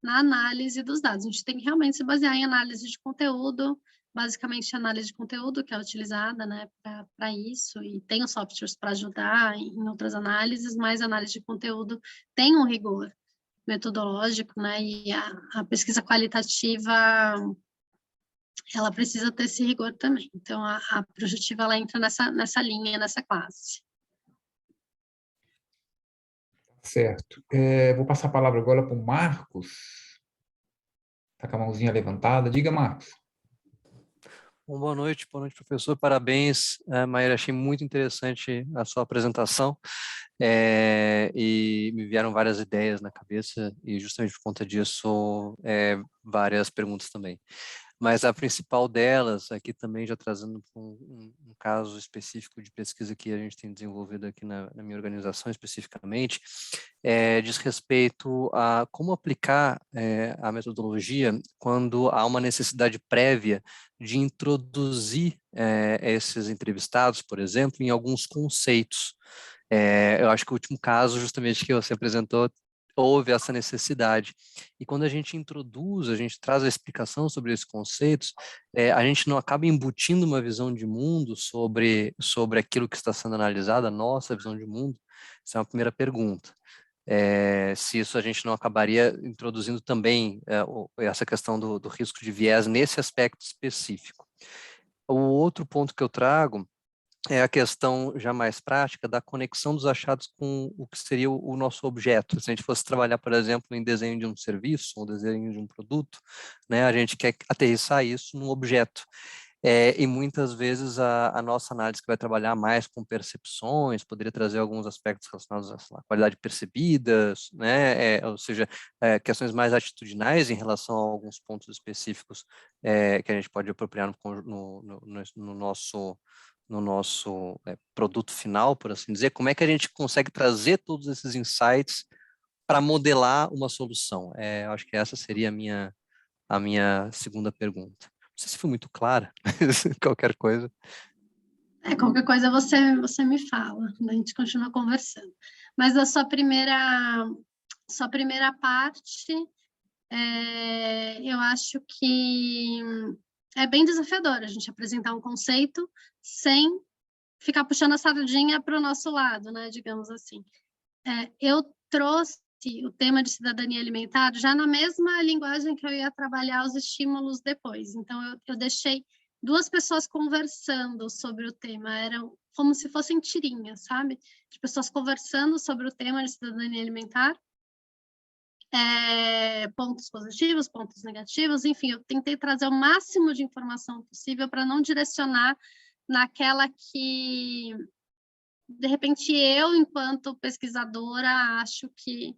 na análise dos dados. A gente tem que realmente se basear em análise de conteúdo, basicamente a análise de conteúdo que é utilizada, né, para isso, e tem os softwares para ajudar em outras análises, mas a análise de conteúdo tem um rigor metodológico, né? E a pesquisa qualitativa ela precisa ter esse rigor também. Então, a projetiva, ela entra nessa linha, nessa classe. Certo. Vou passar a palavra agora para o Marcos. Está com a mãozinha levantada. Diga, Marcos. Bom, boa noite, professor. Parabéns, Maíra. Achei muito interessante a sua apresentação e me vieram várias ideias na cabeça e justamente por conta disso, várias perguntas também. Mas a principal delas, aqui também já trazendo um caso específico de pesquisa que a gente tem desenvolvido aqui na minha organização especificamente, diz respeito a como aplicar a metodologia quando há uma necessidade prévia de introduzir esses entrevistados, por exemplo, em alguns conceitos. Eu acho que o último caso, justamente que você apresentou, houve essa necessidade. E quando a gente introduz, a gente traz a explicação sobre esses conceitos, a gente não acaba embutindo uma visão de mundo sobre aquilo que está sendo analisado, a nossa visão de mundo? Essa é uma primeira pergunta. Se isso a gente não acabaria introduzindo também essa questão do risco de viés nesse aspecto específico. O outro ponto que eu trago é a questão já mais prática da conexão dos achados com o que seria o nosso objeto. Se a gente fosse trabalhar, por exemplo, em desenho de um serviço ou desenho de um produto, né, a gente quer aterrissar isso num objeto. E muitas vezes a nossa análise que vai trabalhar mais com percepções, poderia trazer alguns aspectos relacionados à qualidade percebida, né, ou seja, questões mais atitudinais em relação a alguns pontos específicos que a gente pode apropriar no nosso produto final, por assim dizer. Como é que a gente consegue trazer todos esses insights para modelar uma solução? Eu acho que essa seria a minha segunda pergunta. Não sei se foi muito clara, mas qualquer coisa. Qualquer coisa você me fala, a gente continua conversando. Mas a sua primeira parte, eu acho que é bem desafiador a gente apresentar um conceito sem ficar puxando a sardinha para o nosso lado, né, digamos assim. Eu trouxe o tema de cidadania alimentar já na mesma linguagem que eu ia trabalhar os estímulos depois. Então, eu deixei 2 pessoas conversando sobre o tema, eram como se fossem tirinhas, sabe? De pessoas conversando sobre o tema de cidadania alimentar, pontos positivos, pontos negativos, enfim, eu tentei trazer o máximo de informação possível para não direcionar naquela que, de repente, eu, enquanto pesquisadora, acho que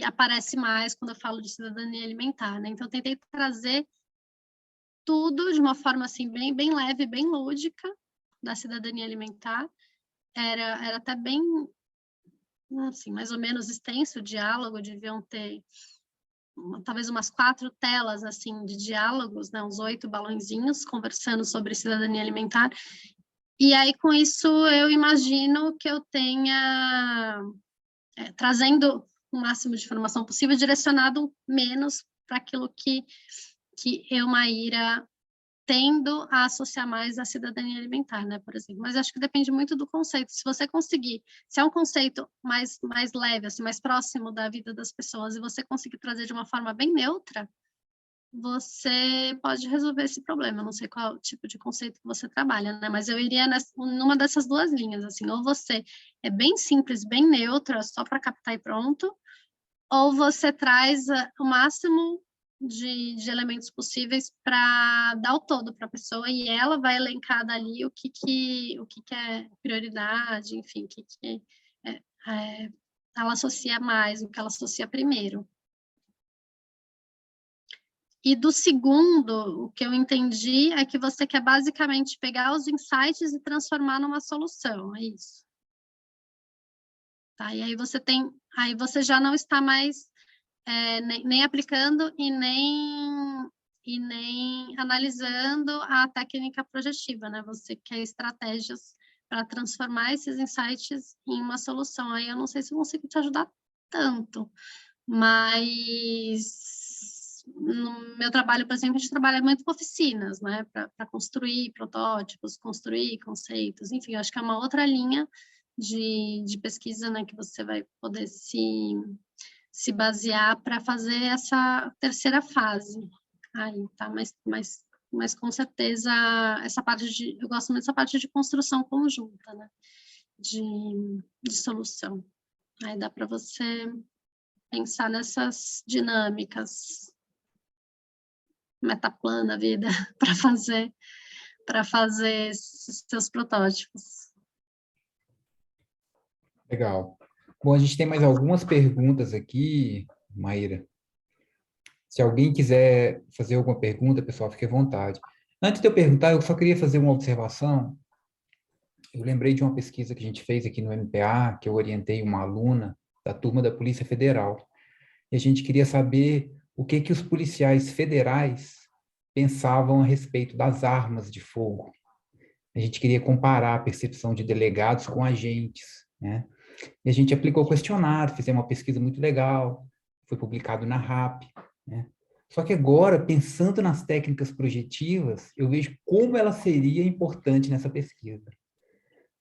aparece mais quando eu falo de cidadania alimentar, né? Então, eu tentei trazer tudo de uma forma, assim, bem leve, bem lúdica, da cidadania alimentar. Era até bem, assim, mais ou menos extenso o diálogo, deviam ter talvez umas 4 telas, assim, de diálogos, né? Uns 8 balãozinhos conversando sobre cidadania alimentar. E aí, com isso, eu imagino que eu tenha, trazendo o máximo de informação possível, direcionado menos para aquilo que eu, Maíra, tendo a associar mais à cidadania alimentar, né, por exemplo. Mas acho que depende muito do conceito. Se você conseguir, se é um conceito mais leve, assim, mais próximo da vida das pessoas, e você conseguir trazer de uma forma bem neutra, você pode resolver esse problema. Eu não sei qual tipo de conceito que você trabalha, né? Mas eu iria numa dessas 2 linhas, assim, ou você é bem simples, bem neutra, só para captar e pronto, ou você traz o máximo de elementos possíveis para dar o todo para a pessoa e ela vai elencar dali o que é prioridade, enfim, o que ela associa mais, o que ela associa primeiro. E do segundo, o que eu entendi é que você quer basicamente pegar os insights e transformar numa solução, é isso? Tá, e aí você já não está mais nem aplicando e nem analisando a técnica projetiva, né? Você quer estratégias para transformar esses insights em uma solução. Aí eu não sei se eu consigo te ajudar tanto, mas no meu trabalho, por exemplo, a gente trabalha muito com oficinas, né? Para construir protótipos, construir conceitos, enfim, eu acho que é uma outra linha de pesquisa, né? Que você vai poder se basear para fazer essa terceira fase. Aí, tá? Mas com certeza, eu gosto muito dessa parte de construção conjunta, né? De solução. Aí dá para você pensar nessas dinâmicas metaplana vida para fazer seus protótipos. Legal. Bom, a gente tem mais algumas perguntas aqui, Maíra. Se alguém quiser fazer alguma pergunta, pessoal, fique à vontade. Antes de eu perguntar, eu só queria fazer uma observação. Eu lembrei de uma pesquisa que a gente fez aqui no MPA, que eu orientei uma aluna da turma da Polícia Federal. E a gente queria saber o que os policiais federais pensavam a respeito das armas de fogo. A gente queria comparar a percepção de delegados com agentes, né? E a gente aplicou o questionário, fizemos uma pesquisa muito legal, foi publicado na RAP, né? Só que agora, pensando nas técnicas projetivas, eu vejo como ela seria importante nessa pesquisa.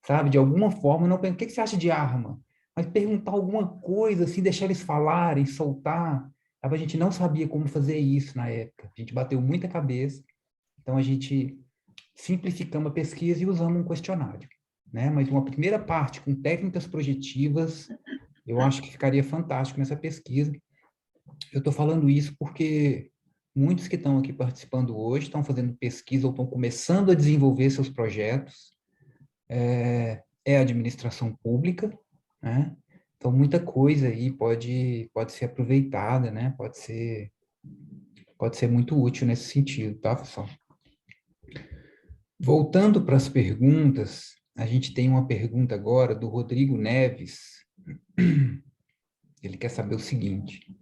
Sabe? De alguma forma, não o que você acha de arma? Mas perguntar alguma coisa, assim, deixar eles falarem, soltar. A gente não sabia como fazer isso na época. A gente bateu muita cabeça. Então, a gente simplificamos a pesquisa e usamos um questionário, né? Mas uma primeira parte com técnicas projetivas, eu acho que ficaria fantástico nessa pesquisa. Eu estou falando isso porque muitos que estão aqui participando hoje estão fazendo pesquisa ou estão começando a desenvolver seus projetos. É a administração pública, né? Então, muita coisa aí pode ser aproveitada, né? Pode ser muito útil nesse sentido, tá, pessoal? Voltando para as perguntas, a gente tem uma pergunta agora do Rodrigo Neves. Ele quer saber o seguinte: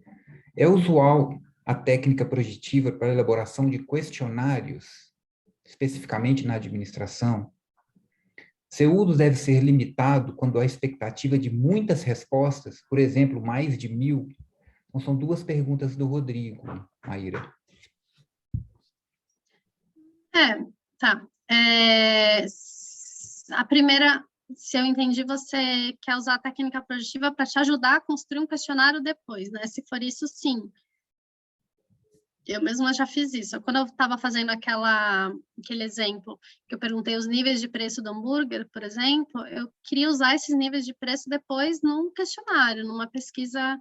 é usual a técnica projetiva para a elaboração de questionários, especificamente na administração? Seu uso deve ser limitado quando há expectativa de muitas respostas, por exemplo, mais de 1000? Então, são 2 perguntas do Rodrigo, Maíra. Tá. a primeira, se eu entendi, você quer usar a técnica projetiva para te ajudar a construir um questionário depois, né? Se for isso, sim. Eu mesma já fiz isso. Quando eu estava fazendo aquele exemplo, que eu perguntei os níveis de preço do hambúrguer, por exemplo, eu queria usar esses níveis de preço depois num questionário, numa pesquisa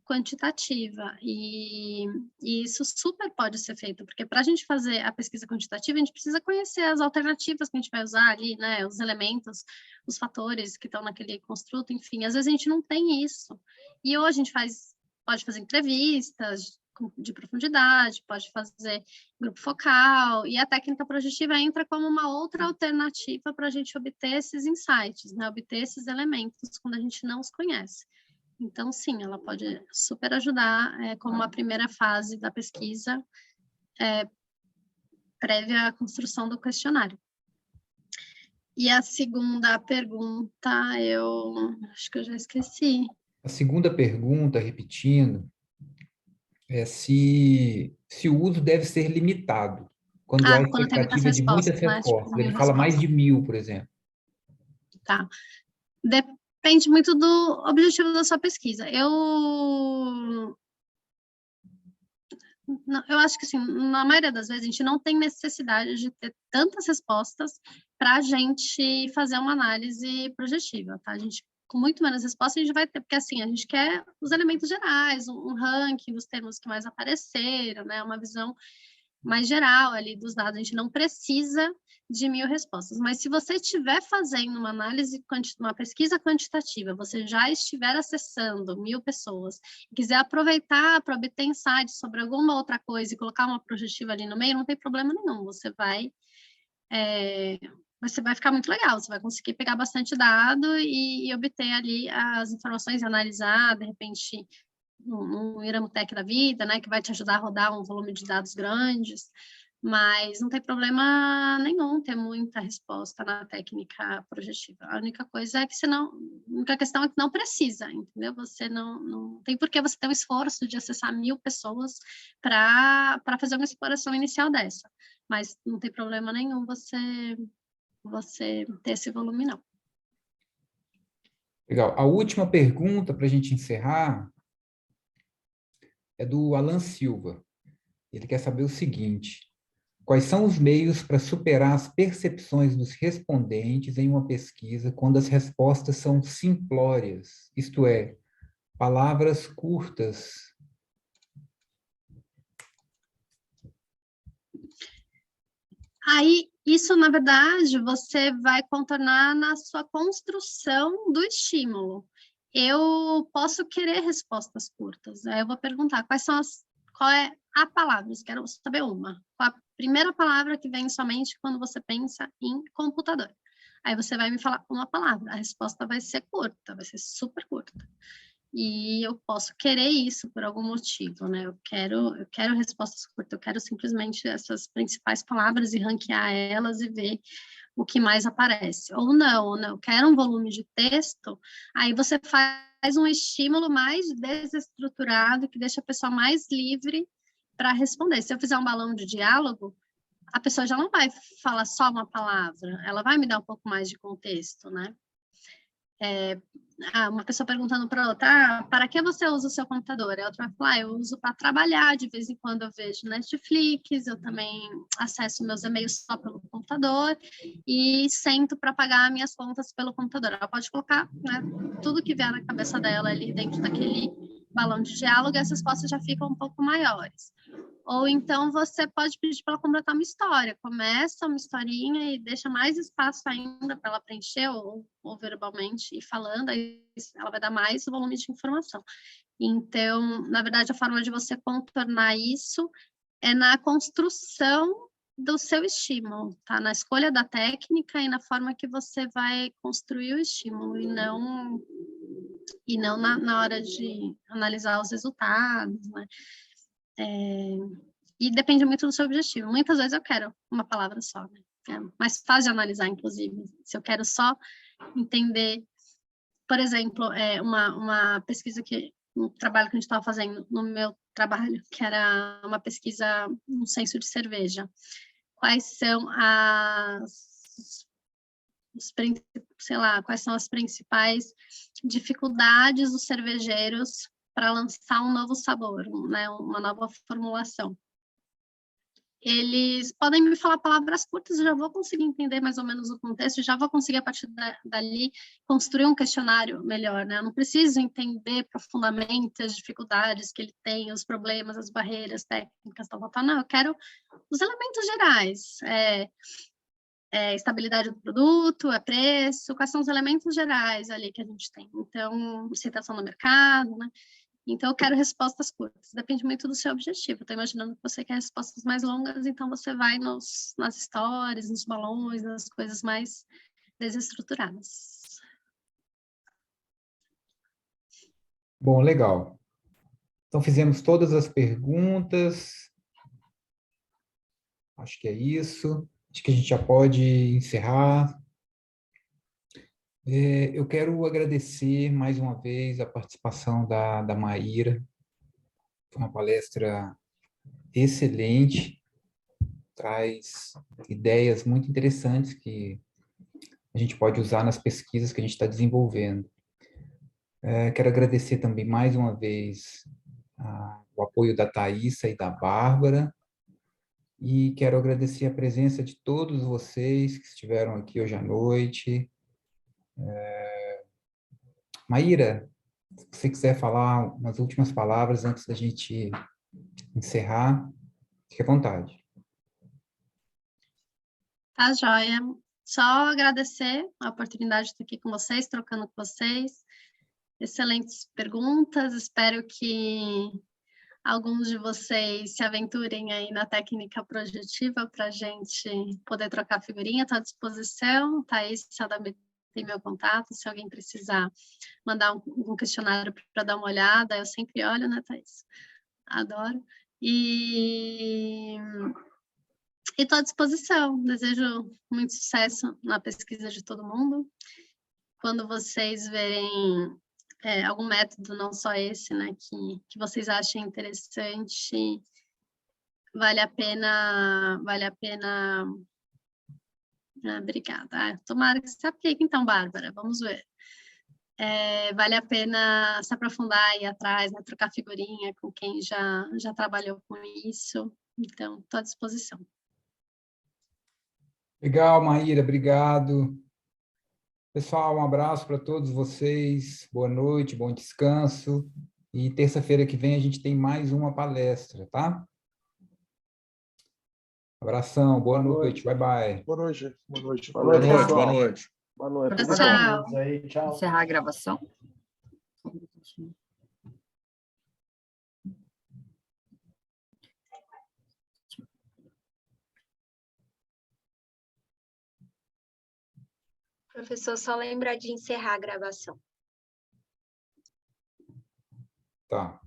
quantitativa. E isso super pode ser feito, porque para a gente fazer a pesquisa quantitativa, a gente precisa conhecer as alternativas que a gente vai usar ali, né? Os elementos, os fatores que estão naquele construto, enfim. Às vezes a gente não tem isso. E hoje a gente pode fazer entrevistas de profundidade, pode fazer grupo focal, e a técnica projetiva entra como uma outra alternativa para a gente obter esses insights, né? Obter esses elementos quando a gente não os conhece. Então, sim, ela pode super ajudar como uma primeira fase da pesquisa prévia à construção do questionário. E a segunda pergunta, eu acho que eu já esqueci. A segunda pergunta, repetindo, é se o uso deve ser limitado, quando há Quando tem muitas expectativa de muitas respostas, né? Tipo, respostas. 1000 Ele fala mais de respostas. 1000, por exemplo. Tá. Depende muito do objetivo da sua pesquisa. Eu acho que, assim, na maioria das vezes, a gente não tem necessidade de ter tantas respostas para a gente fazer uma análise projetiva, tá? A gente, com muito menos respostas, a gente vai ter, porque, assim, a gente quer os elementos gerais, um ranking dos termos que mais apareceram, né? Uma visão mais geral ali dos dados. A gente não precisa de 1000 respostas, mas se você estiver fazendo uma análise, uma pesquisa quantitativa, você já estiver acessando 1000 pessoas, e quiser aproveitar para obter insights sobre alguma outra coisa e colocar uma projetiva ali no meio, não tem problema nenhum, você vai ficar muito legal, você vai conseguir pegar bastante dado e obter ali as informações e analisar, de repente, um Iramutec da vida, né, que vai te ajudar a rodar um volume de dados grandes, mas não tem problema nenhum ter muita resposta na técnica projetiva. A única coisa é que a única questão é que não precisa, entendeu? Você não tem por que você ter um esforço de acessar 1000 pessoas para fazer uma exploração inicial dessa, mas não tem problema nenhum você ter esse volume, não. Legal. A última pergunta para a gente encerrar é do Alan Silva. Ele quer saber o seguinte: quais são os meios para superar as percepções dos respondentes em uma pesquisa quando as respostas são simplórias, isto é, palavras curtas? Aí, isso, na verdade, você vai contornar na sua construção do estímulo. Eu posso querer respostas curtas. Aí eu vou perguntar qual é a palavra, eu quero saber uma. Qual a primeira palavra que vem somente quando você pensa em computador? Aí você vai me falar uma palavra, a resposta vai ser curta, vai ser super curta. E eu posso querer isso por algum motivo, né? Eu quero respostas curtas, eu quero simplesmente essas principais palavras e ranquear elas e ver o que mais aparece. Ou não, eu quero um volume de texto, aí você faz um estímulo mais desestruturado, que deixa a pessoa mais livre para responder. Se eu fizer um balão de diálogo, a pessoa já não vai falar só uma palavra, ela vai me dar um pouco mais de contexto, né? Uma pessoa perguntando para outra, para que você usa o seu computador? A outra vai falar, eu uso para trabalhar, de vez em quando eu vejo Netflix, eu também acesso meus e-mails só pelo computador e sento para pagar minhas contas pelo computador. Ela pode colocar, né, tudo que vier na cabeça dela ali dentro daquele balão de diálogo e as respostas já ficam um pouco maiores. Ou então você pode pedir para ela completar uma história. Começa uma historinha e deixa mais espaço ainda para ela preencher, ou verbalmente, e falando, aí ela vai dar mais volume de informação. Então, na verdade, a forma de você contornar isso é na construção do seu estímulo, tá? Na escolha da técnica e na forma que você vai construir o estímulo, e não na hora de analisar os resultados, né? E depende muito do seu objetivo. Muitas vezes eu quero uma palavra só, né? É mais fácil de analisar, inclusive. Se eu quero só entender, por exemplo, uma pesquisa um trabalho que a gente estava fazendo no meu trabalho, que era uma pesquisa, um censo de cerveja. Quais são sei lá, quais são as principais dificuldades dos cervejeiros para lançar um novo sabor, né, uma nova formulação. Eles podem me falar palavras curtas, eu já vou conseguir entender mais ou menos o contexto, já vou conseguir, a partir dali, construir um questionário melhor, né? Eu não preciso entender profundamente as dificuldades que ele tem, os problemas, as barreiras técnicas, tal, não, eu quero os elementos gerais, estabilidade do produto, preço, quais são os elementos gerais ali que a gente tem. Então, aceitação no mercado, né? Então, eu quero respostas curtas. Depende muito do seu objetivo. Estou imaginando que você quer respostas mais longas, então você vai nas histórias, nos balões, nas coisas mais desestruturadas. Bom, legal. Então, fizemos todas as perguntas. Acho que é isso. Acho que a gente já pode encerrar. Eu quero agradecer mais uma vez a participação da Maíra. Foi uma palestra excelente, traz ideias muito interessantes que a gente pode usar nas pesquisas que a gente está desenvolvendo. Quero agradecer também mais uma vez o apoio da Thaísa e da Bárbara, e quero agradecer a presença de todos vocês que estiveram aqui hoje à noite. Maíra, se você quiser falar umas últimas palavras antes da gente encerrar, fique à vontade. Tá, joia. Só agradecer a oportunidade de estar aqui com vocês, trocando com vocês. Excelentes perguntas. Espero que alguns de vocês se aventurem aí na técnica projetiva para a gente poder trocar figurinha. Estou à disposição. Thaís, tem meu contato. Se alguém precisar mandar um questionário para dar uma olhada, eu sempre olho, né, Thaís? Adoro. E estou à disposição. Desejo muito sucesso na pesquisa de todo mundo. Quando vocês verem algum método, não só esse, né, que vocês achem interessante, vale a pena. Obrigada. Tomara que se aplique, então, Bárbara. Vamos ver. Vale a pena se aprofundar aí atrás, né, trocar figurinha com quem já trabalhou com isso. Então, estou à disposição. Legal, Maíra, obrigado. Pessoal, um abraço para todos vocês. Boa noite, bom descanso. E terça-feira que vem a gente tem mais uma palestra, tá? Abração, boa noite. Bye, bye. Boa noite. Boa noite. Boa noite, Valeu, boa pessoal. noite. Boa noite. Tchau. Aí, tchau. Encerrar a gravação? Professor, só lembra de encerrar a gravação. Tá.